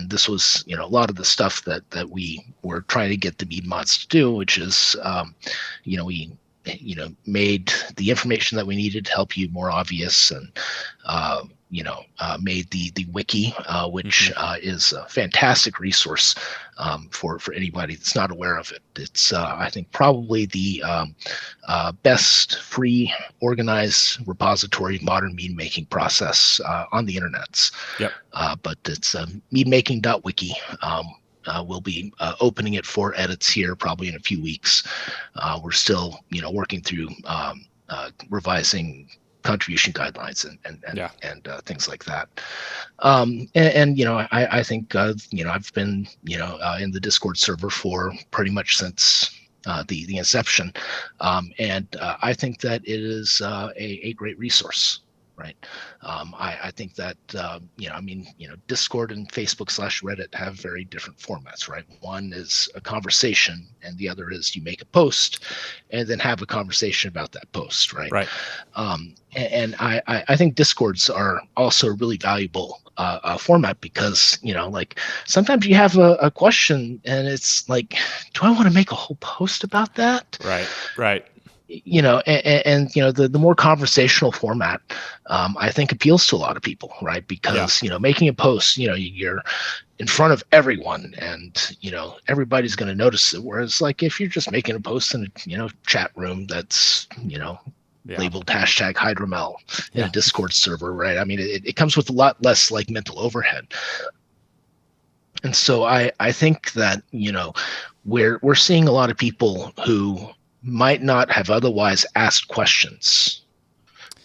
this was, a lot of the stuff that we were trying to get the Mead mods to do, which is, we made the information that we needed to help you more obvious, and made the wiki, which is a fantastic resource for anybody that's not aware of it. It's I think probably the best free organized repository of modern mead making process on the internets. Yep. But it's meadmaking.wiki. We'll be opening it for edits here probably in a few weeks. We're still working through revising contribution guidelines and things like that. I think I've been in the Discord server for pretty much since the inception, and I think that it is a great resource. Right. I think that, Discord and Facebook/Reddit have very different formats, right? One is a conversation and the other is you make a post and then have a conversation about that post, right? Right. And I think Discords are also a really valuable format because, like sometimes you have a question and it's like, do I want to make a whole post about that? Right. The more conversational format, I think appeals to a lot of people, right? Because, making a post, you're in front of everyone and, everybody's going to notice it. Whereas like, if you're just making a post in a, chat room that's, labeled hashtag Hydromel in a Discord server, right? I mean, it comes with a lot less like mental overhead. And so I think that, we're seeing a lot of people who might not have otherwise asked questions.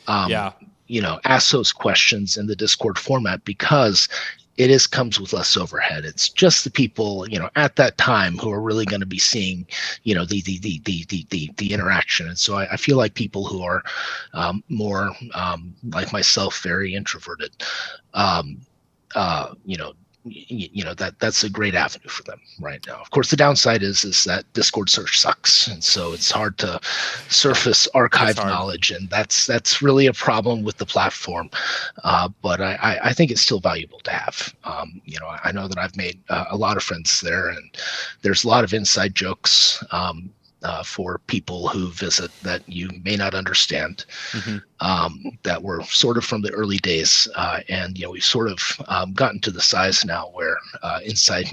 Ask those questions in the Discord format because it comes with less overhead. It's just the people, at that time who are really going to be seeing, the interaction. And so I feel like people who are more like myself, very introverted, that's a great avenue for them right now. Of course, the downside is that Discord search sucks, and so it's hard to surface archive knowledge, and that's really a problem with the platform. But I think it's still valuable to have. I know that I've made a lot of friends there, and there's a lot of inside jokes for people who visit that you may not understand, that were sort of from the early days. And we've sort of gotten to the size now where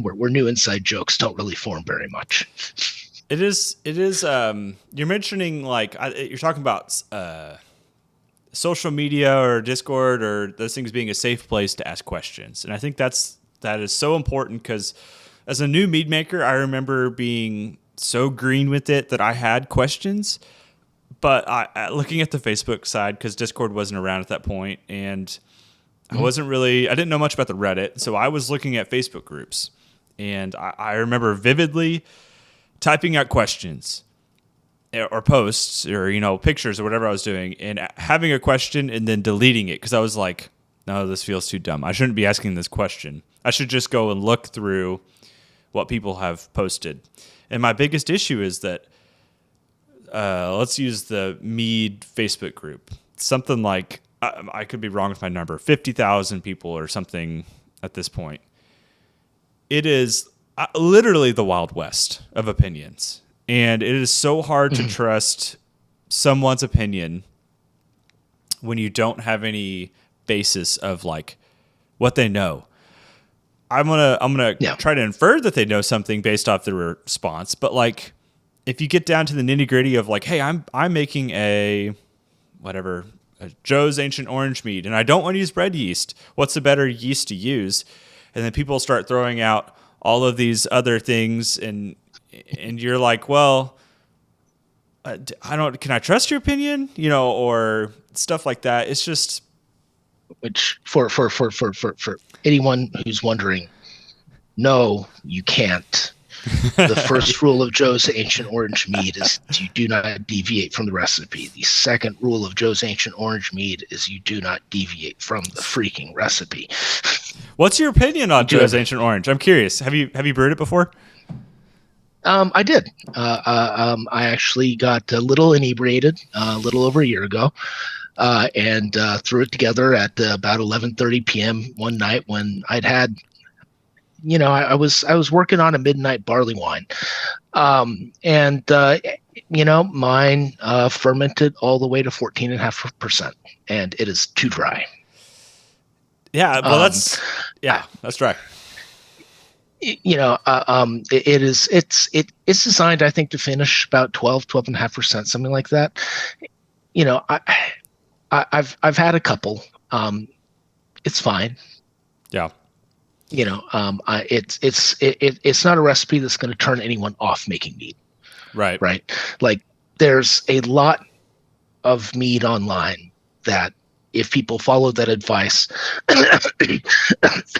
where new inside jokes don't really form very much. It is. You're mentioning you're talking about social media or Discord or those things being a safe place to ask questions. And I think that is so important because as a new mead maker, I remember being so green with it that I had questions, but looking at the Facebook side, because Discord wasn't around at that point, and I didn't know much about the Reddit, so I was looking at Facebook groups, and I remember vividly typing out questions or posts or, pictures or whatever I was doing, and having a question and then deleting it because I was like, no, this feels too dumb. I shouldn't be asking this question. I should just go and look through what people have posted. And my biggest issue is that, let's use the Mead Facebook group. Something like, I could be wrong with my number, 50,000 people or something at this point. It is literally the Wild West of opinions. And it is so hard to trust someone's opinion when you don't have any basis of like what they know. I'm gonna try to infer that they know something based off their response, but like if you get down to the nitty gritty of like, hey, I'm making a Joe's Ancient Orange Mead, and I don't want to use bread yeast. What's the better yeast to use? And then people start throwing out all of these other things, and you're like, well, can I trust your opinion? Or stuff like that. It's just, which for anyone who's wondering, no, you can't. The first rule of Joe's Ancient Orange Mead is you do not deviate from the recipe. The second rule of Joe's Ancient Orange Mead is you do not deviate from the freaking recipe. What's your opinion on Joe's Ancient Orange? I'm curious. Have you brewed it before? I did. I actually got a little inebriated a little over a year ago. And threw it together at about 11:30 p.m. one night when I'd had, I was working on a midnight barley wine, and mine fermented all the way to 14.5%, and it is too dry. Yeah, well, that's dry. It's designed, I think, to finish about 12.5%, something like that. I've had a couple. It's fine. Yeah. It's not a recipe that's going to turn anyone off making mead. Right. Right. Like there's a lot of mead online that if people follow that advice,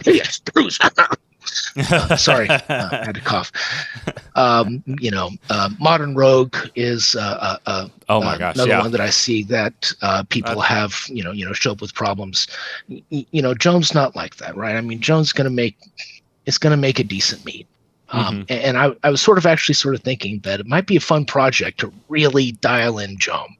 yes, Bruce. Sorry, I had to cough. Modern Rogue is oh my gosh, another one that I see that people have show up with problems. Joan's not like that, right? I mean, Joan's gonna make a decent mead. And I was sort of thinking that it might be a fun project to really dial in Joan,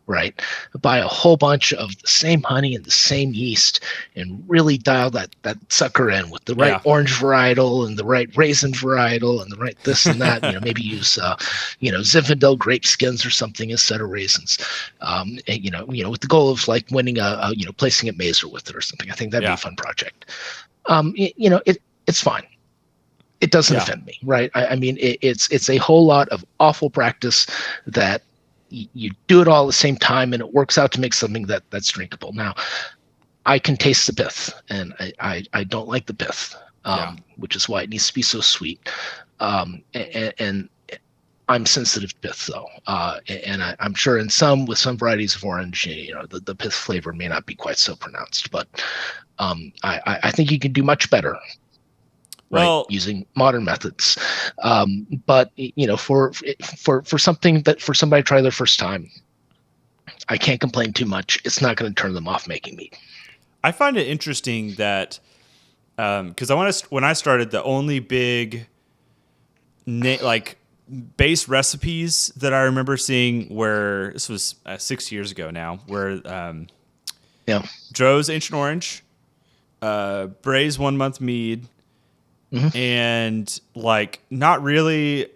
right? Buy a whole bunch of the same honey and the same yeast and really dial that sucker in with the right orange varietal and the right raisin varietal and the right this and that. Maybe use Zinfandel grape skins or something instead of raisins. And, with the goal of like winning placing at Mazer with it or something. I think that'd be a fun project. It's fine. It doesn't offend me, right? I mean, it's a whole lot of awful practice that you do it all at the same time, and it works out to make something that's drinkable. Now, I can taste the pith, and I don't like the pith, which is why it needs to be so sweet. And I'm sensitive to pith, though, and I'm sure with some varieties of orange, the pith flavor may not be quite so pronounced, but I think you can do much better. Right, using modern methods, but for something that for somebody to try their first time, I can't complain too much. It's not going to turn them off making mead. I find it interesting that because when I started, the only big base recipes that I remember seeing where this was 6 years ago now, where Joe's Ancient Orange, Bray's 1 month mead. And like not really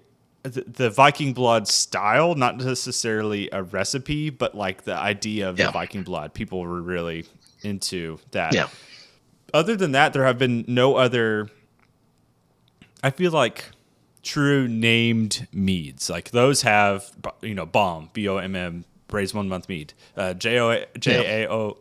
the Viking blood style, not necessarily a recipe, but like the idea of the Viking blood. People were really into that. Yeah. Other than that, there have been no other, I feel like, true named meads. Like those have, BOMM, BOMM, Bray's 1 month mead, JAOM.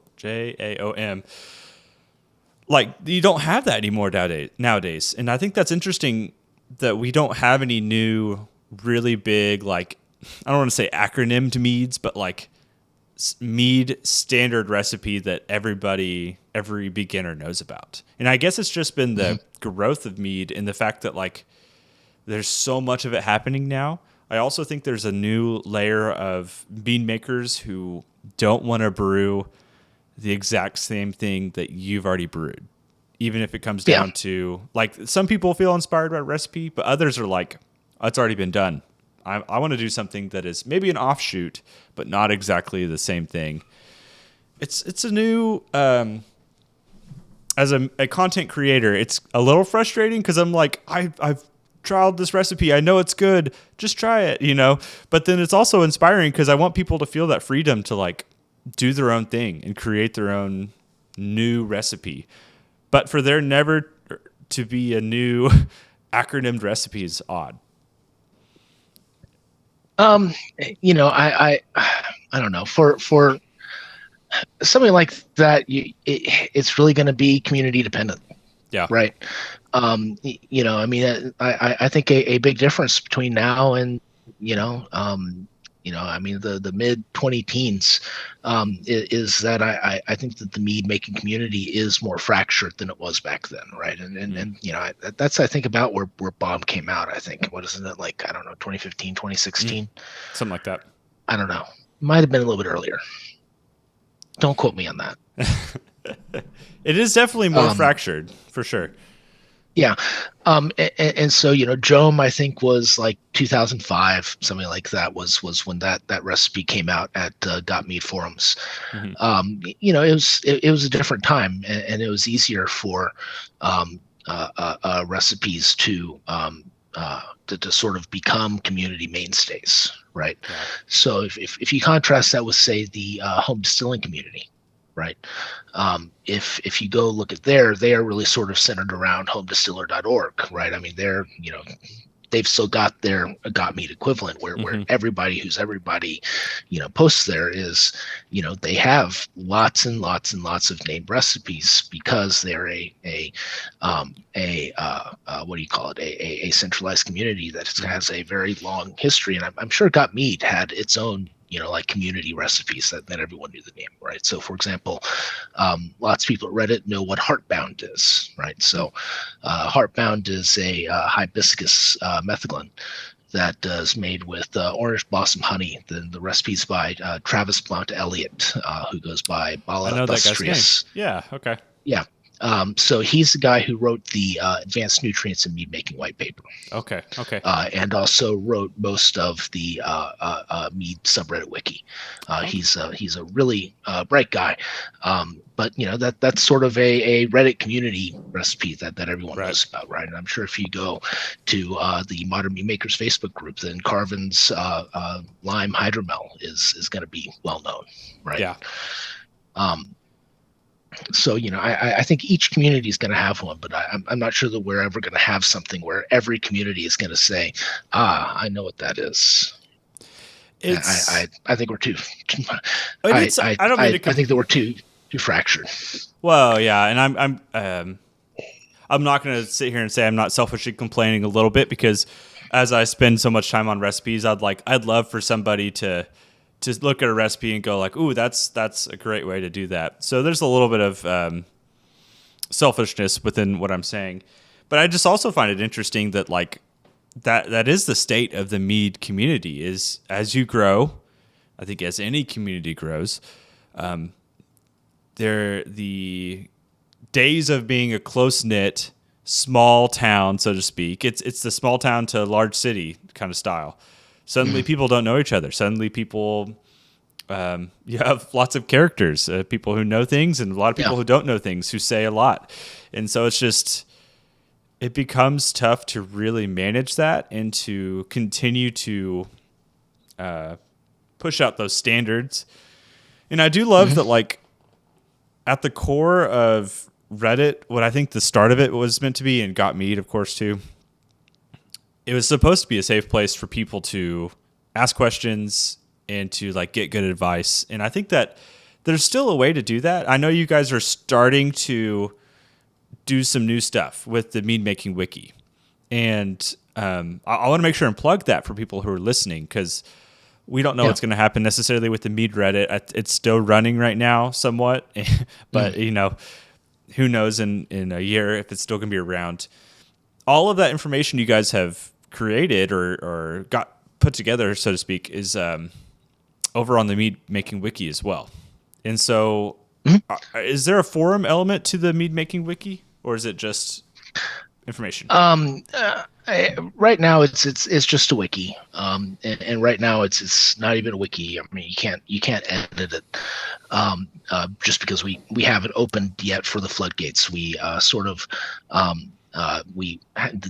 Like you don't have that anymore nowadays, and I think that's interesting that we don't have any new, really big, like I don't want to say acronymed meads, but like mead standard recipe that every beginner knows about. And I guess it's just been the growth of mead and the fact that like there's so much of it happening now. I also think there's a new layer of bean makers who don't want to brew the exact same thing that you've already brewed, even if it comes down to like some people feel inspired by a recipe, but others are like, oh, it's already been done. I want to do something that is maybe an offshoot, but not exactly the same thing. It's a new as a content creator, it's a little frustrating because I'm like I've trialed this recipe. I know it's good. Just try it, you know. But then it's also inspiring because I want people to feel that freedom to like do their own thing and create their own new recipe. But for there never to be a new acronymed recipe is odd. You know, I don't know, for something like that, it's really going to be community dependent. Yeah. Right. You know, I mean, I think a big difference between now and, I mean, the mid 20 teens, is that I think that the mead making community is more fractured than it was back then. Right. And you know, that's, I think, about where Bomb came out. I think, what isn't it, like, I don't know, 2015, 2016, something like that. I don't know. Might have been a little bit earlier. Don't quote me on that. It is definitely more fractured for sure. Yeah. And so, you know, Jome, I think, was like 2005, something like that was when that recipe came out at Got Mead forums. You know, it was a different time, and it was easier for recipes to sort of become community mainstays, right? Yeah. So if you contrast that with, say, the home distilling community, right? If you go look at they are really sort of centered around homedistiller.org, right? I mean, they're, you know, they've still got their Got Mead equivalent where everybody who's everybody, you know, posts there is, you know, they have lots and lots and lots of named recipes because they're a what do you call it? A centralized community that has a very long history. And I'm sure Got Mead had its own, you know, like community recipes that everyone knew the name, right? So, for example, lots of people at Reddit know what Heartbound is, right? So, Heartbound is a hibiscus metheglin that is made with orange blossom honey. The recipe's by Travis Blount Elliott, who goes by Bala I know that guy's name. Bustrius. Yeah. Okay. Yeah. So he's the guy who wrote the Advanced Nutrients in Mead Making white paper. Okay. And also wrote most of the Mead subreddit wiki. He's a really bright guy. But you know, that's sort of a Reddit community recipe that everyone knows about, right? And I'm sure if you go to the Modern Mead Makers Facebook group, then Carvin's lime hydromel is going to be well known, right? Yeah. So, you know, I think each community is going to have one, but I'm not sure that we're ever going to have something where every community is going to say, I know what that is. I think we're too. I think that we're too fractured. Well, yeah, and I'm not going to sit here and say I'm not selfishly complaining a little bit, because as I spend so much time on recipes, I'd love for somebody to look at a recipe and go like, ooh, that's a great way to do that. So there's a little bit of selfishness within what I'm saying. But I just also find it interesting that like that is the state of the mead community, is as you grow, I think as any community grows, the days of being a close-knit small town, so to speak, it's the small town to large city kind of style. Suddenly people don't know each other. Suddenly people, you have lots of characters, people who know things and a lot of people who don't know things, who say a lot. And so it becomes tough to really manage that and to continue to push out those standards. And I do love that, like, at the core of Reddit, what I think the start of it was meant to be, and Got Mead, of course, too, it was supposed to be a safe place for people to ask questions and to like get good advice. And I think that there's still a way to do that. I know you guys are starting to do some new stuff with the Mead Making Wiki. And I want to make sure and plug that for people who are listening, because we don't know what's going to happen necessarily with the Mead Reddit. It's still running right now somewhat, but who knows in a year if it's still going to be around. All of that information you guys have created or got put together, so to speak, is over on the Mead Making Wiki as well. And so is there a forum element to the Mead Making Wiki, or is it just information? Right now it's just a wiki, and right now it's not even a wiki. I mean, you can't edit it, just because we haven't opened yet for the floodgates. We we had,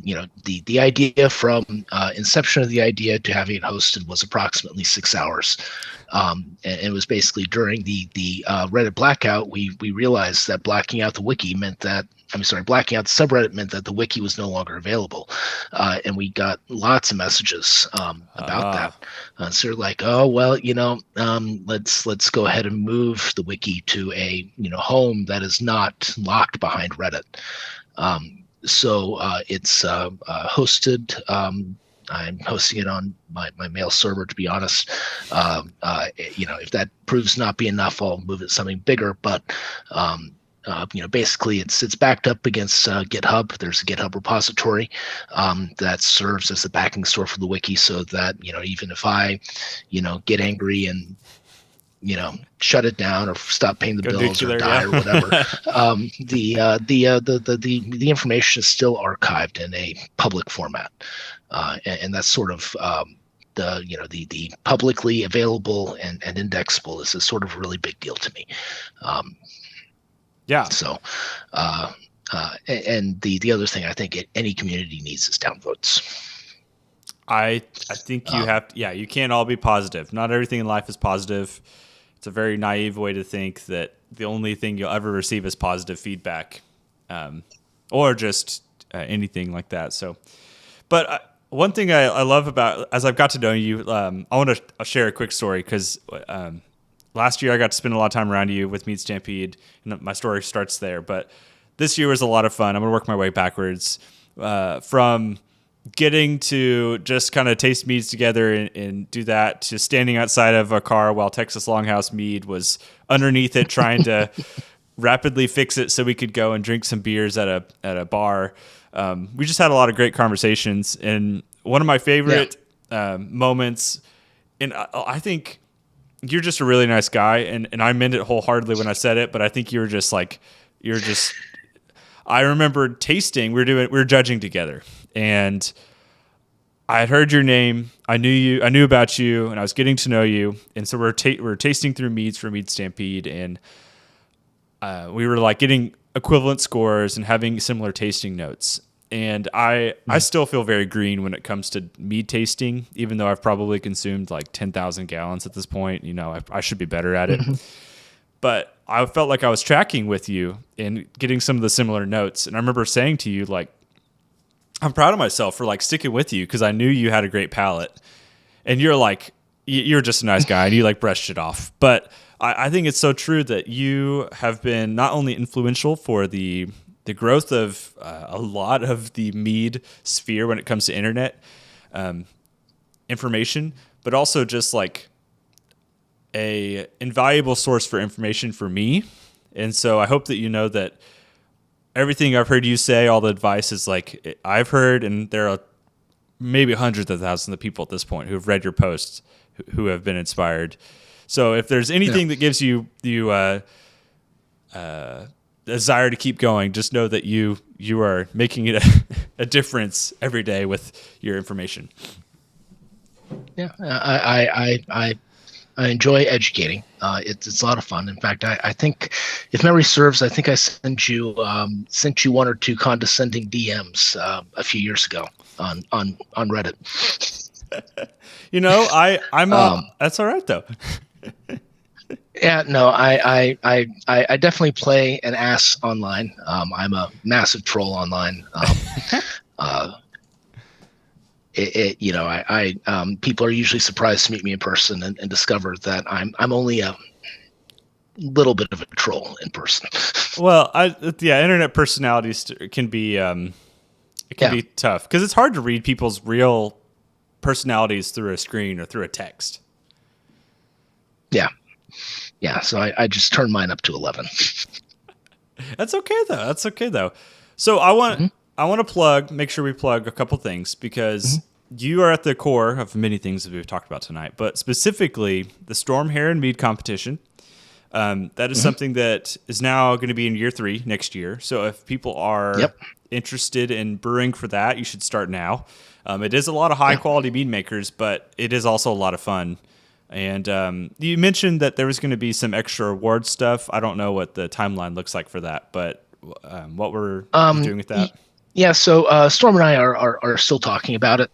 the idea from inception of the idea to having it hosted was approximately 6 hours. And it was basically during the Reddit blackout, we realized that blacking out the wiki meant that, blacking out the subreddit meant that the wiki was no longer available. And we got lots of messages about that. So we're like, oh, well, let's go ahead and move the wiki to a, home that is not locked behind Reddit. So it's hosted. I'm hosting it on my mail server, to be honest. If that proves not be enough, I'll move it to something bigger. But basically, it's backed up against GitHub. There's a GitHub repository that serves as the backing store for the wiki, so that even if I get angry and shut it down or stop paying the bills or die or whatever, the information is still archived in a public format, and that's sort of the publicly available and indexable is a sort of really big deal to me. So and the other thing I think any community needs is downvotes. I think you have to, you can't all be positive. Not everything in life is positive. It's a very naive way to think that the only thing you'll ever receive is positive feedback, or just anything like that. So, but one thing I love about, as I've got to know you, I want to share a quick story because last year I got to spend a lot of time around you with Mead Stampede, and my story starts there. But this year was a lot of fun. I'm going to work my way backwards from getting to just kind of taste meads together and do that to standing outside of a car while Texas Longhouse Mead was underneath it trying to rapidly fix it so we could go and drink some beers at a bar. We just had a lot of great conversations, and one of my favorite moments, and I think you're just a really nice guy, and I meant it wholeheartedly when I said it, but I think I remember tasting, we were judging together, and I had heard your name. I knew about you, and I was getting to know you. And so we're tasting through meads for Mead Stampede, and we were like getting equivalent scores and having similar tasting notes. And I still feel very green when it comes to mead tasting, even though I've probably consumed like 10,000 gallons at this point. I should be better at it. But I felt like I was tracking with you and getting some of the similar notes. And I remember saying to you, like, I'm proud of myself for like sticking with you because I knew you had a great palate. And you're like, you're just a nice guy and you like brushed it off. But I think it's so true that you have been not only influential for the growth of a lot of the mead sphere when it comes to internet information, but also just like a invaluable source for information for me. And so I hope that you know that everything I've heard you say, all the advice is like I've heard, and there are maybe hundreds of thousands of people at this point who have read your posts who have been inspired. So if there's anything that gives you desire to keep going, just know that you are making it a difference every day with your information. Yeah, I enjoy educating. It's a lot of fun. In fact, I think, if memory serves, I think I sent you one or two condescending DMs a few years ago on Reddit. I'm that's all right though. Yeah, no, I definitely play an ass online. I'm a massive troll online. People are usually surprised to meet me in person and discover that I'm only a little bit of a troll in person. Well, internet personalities can be be tough because it's hard to read people's real personalities through a screen or through a text. Yeah. Yeah. So I just turned mine up to 11. That's okay though. That's okay though. So I want Hmm. I want to make sure we plug a couple things because Hmm. you are at the core of many things that we've talked about tonight, but specifically the Storm Heron Mead competition. That is Hmm. something that is now going to be in year 3 next year. So if people are Yep. interested in brewing for that, you should start now. It is a lot of high Yeah. quality mead makers, but it is also a lot of fun. And you mentioned that there was going to be some extra award stuff. I don't know what the timeline looks like for that, but what were you Um, doing with y- that? yeah. So Storm and I are still talking about it.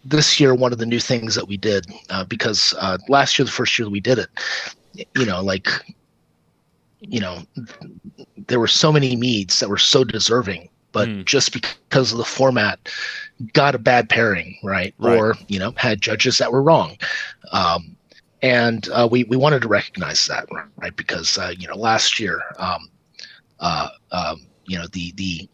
This year, one of the new things that we did, because last year, the first year that we did it, you know, like, you know, there were so many meads that were so deserving, but Mm, just because of the format, got a bad pairing, right? right. Or, had judges that were wrong. Um, and we wanted to recognize that, right? Because, last year, the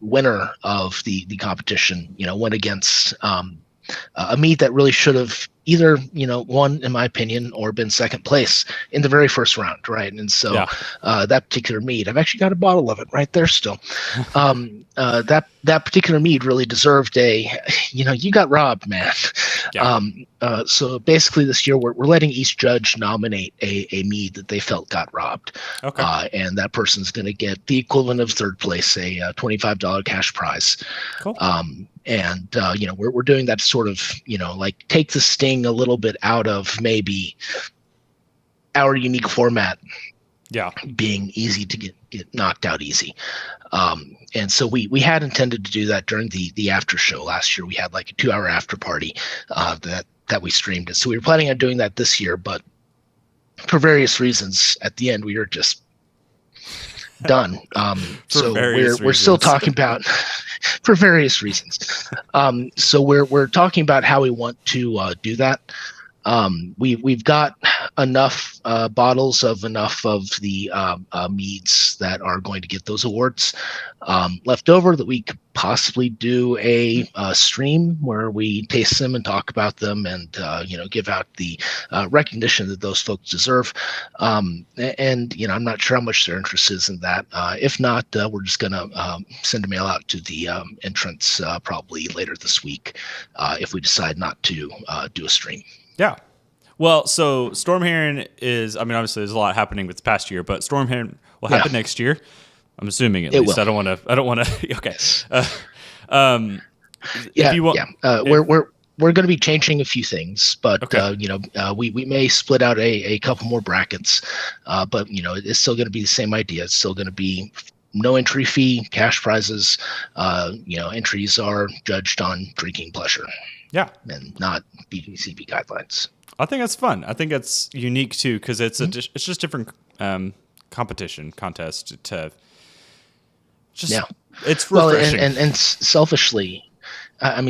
winner of the competition, went against a mead that really should have either won, in my opinion, or been second place in the very first round, right? And so Yeah. that particular mead, I've actually got a bottle of it right there still. That particular mead really deserved a, you got robbed, man. Yeah. So basically, this year we're letting each judge nominate a mead that they felt got robbed, Okay. and that person's going to get the equivalent of third place, a $25 cash prize. Cool. We're doing that to sort of, like take the sting a little bit out of maybe our unique format Yeah. being easy to get knocked out easy. And so we had intended to do that during the after show last year. We had like a 2-hour after party that we streamed it. So we were planning on doing that this year, but for various reasons, at the end we were just done. For So various we're still reasons. talking about for various reasons. So we're talking about how we want to do that. We've got enough bottles of enough of the meads that are going to get those awards left over that we could possibly do a stream where we taste them and talk about them and give out the recognition that those folks deserve. And I'm not sure how much their interest is in that. If not, we're just going to send a mail out to the entrants probably later this week if we decide not to do a stream. Yeah. Well, so Storm Heron is, I mean, obviously there's a lot happening with this past year, but Storm Heron will Yeah, happen next year. I'm assuming at it least. will. I don't want to, okay. Yes. Um, if Yeah, you want, yeah. if, We're going to be changing a few things, but okay. we may split out a couple more brackets, but it's still going to be the same idea. It's still going to be no entry fee, cash prizes. Entries are judged on drinking pleasure Yeah. and not BJCP guidelines. I think that's fun. I think that's unique too, because it's Mhm. it's just different contest to just, Yeah. it's Well, refreshing. and selfishly, I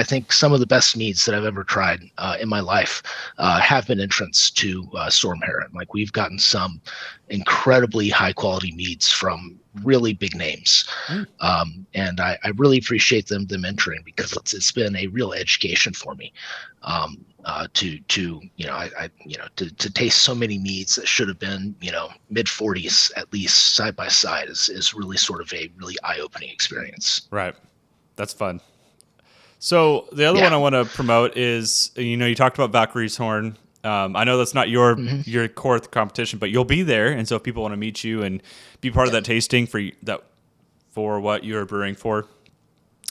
think some of the best meads that I've ever tried in my life have been entrants to Storm Heron. Like we've gotten some incredibly high quality meads from really big names, Mm, and I really appreciate them entering because it's been a real education for me. To taste so many meads that should have been mid 40s at least side by side is really sort of a really eye opening experience. right. That's fun. So the other Yeah. one I want to promote is, you talked about Valkyrie's Horn. I know that's not your Hmm. your core competition, but you'll be there, and so if people want to meet you and be part of that tasting for what you're brewing for,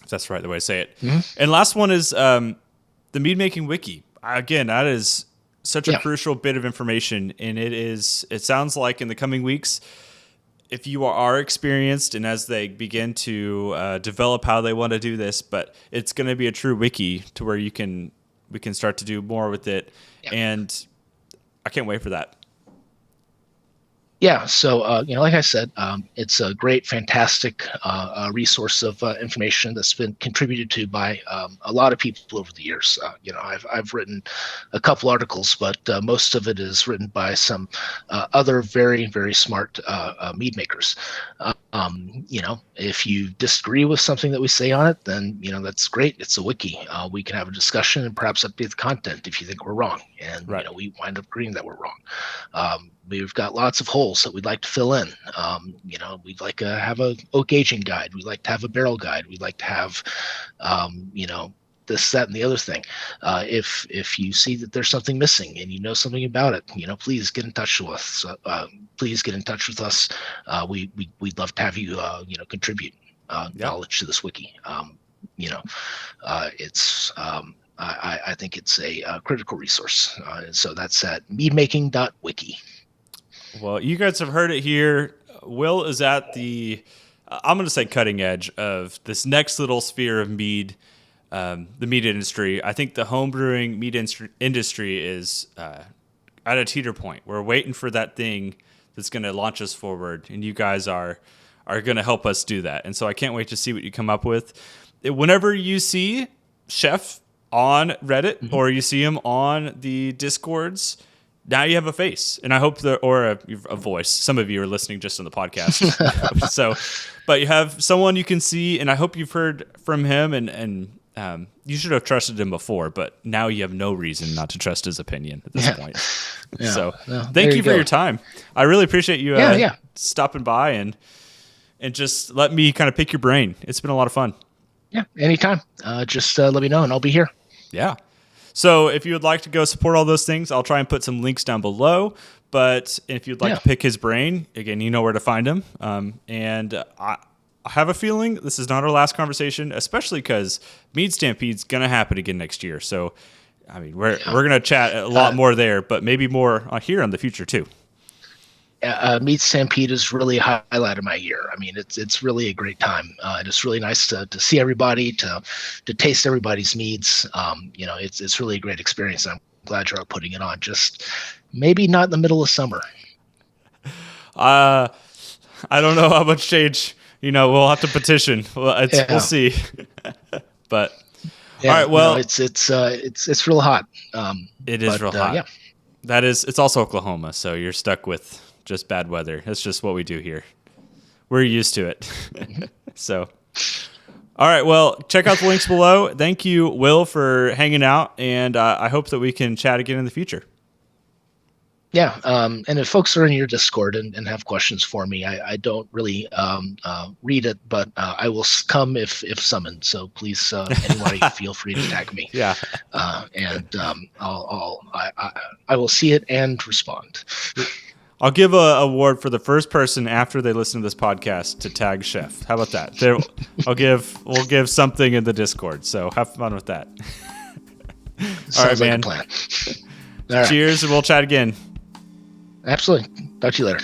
if that's the way to say it. Hmm. And last one is the mead making wiki. Again, that is such a Yeah. crucial bit of information, and it sounds like in the coming weeks, if you are experienced and as they begin to develop how they want to do this, but it's going to be a true wiki to where we can start to do more with it. Yeah. And I can't wait for that. Yeah, so like I said, it's a great, fantastic resource of information that's been contributed to by a lot of people over the years. I've written a couple articles, but most of it is written by some other very, very smart mead makers. If you disagree with something that we say on it, then that's great. It's a wiki. We can have a discussion and perhaps update the content if you think we're wrong, and Right. we wind up agreeing that we're wrong. We've got lots of holes that we'd like to fill in. We'd like to have a oak aging guide. We'd like to have a barrel guide. We'd like to have, this, that, and the other thing. If you see that there's something missing and you know something about it, please get in touch with us. Please get in touch with us. We'd love to have you, contribute knowledge to this wiki. It's I think it's a critical resource. So that's at meadmaking.wiki. Well, you guys have heard it here. Will is at the, I'm going to say cutting edge of this next little sphere of mead, the mead industry. I think the homebrewing mead industry is at a teeter point. We're waiting for that thing that's going to launch us forward, and you guys are going to help us do that. And so I can't wait to see what you come up with. Whenever you see Chef on Reddit or you see him on the Discords, now you have a face, and I hope or a voice. Some of you are listening just on the podcast. But you have someone you can see, and I hope you've heard from him, and you should have trusted him before, but now you have no reason not to trust his opinion at this point. Yeah. So Well, thank you for your time. I really appreciate you stopping by and just let me kind of pick your brain. It's been a lot of fun. Yeah, anytime. Just let me know, and I'll be here. Yeah. So if you would like to go support all those things, I'll try and put some links down below. But if you'd like to pick his brain, again, you know where to find him. And I have a feeling this is not our last conversation, especially because Mead Stampede's going to happen again next year. So, I mean, we're going to chat a lot more there, but maybe more here in the future too. Mead Stampede is really a highlight of my year. I mean, it's really a great time. And it's really nice to see everybody, to taste everybody's meads. It's really a great experience. I'm glad you're putting it on. Just maybe not in the middle of summer. I don't know how much change. We'll have to petition. We'll see. But all right. Well, it's real hot. It is real hot. Yeah. It's also Oklahoma, so you're stuck with just bad weather. That's just what we do here. We're used to it. So, all right. Well, check out the links below. Thank you, Will, for hanging out, and I hope that we can chat again in the future. Yeah. And if folks are in your Discord and have questions for me, I don't really read it, but I will come if summoned. So please, anybody, feel free to tag me. Yeah. And I will see it and respond. I'll give an award for the first person after they listen to this podcast to tag Chef. How about that? We'll give something in the Discord. So have fun with that. All right, man. Like a plan. All right. Cheers, and we'll chat again. Absolutely. Talk to you later.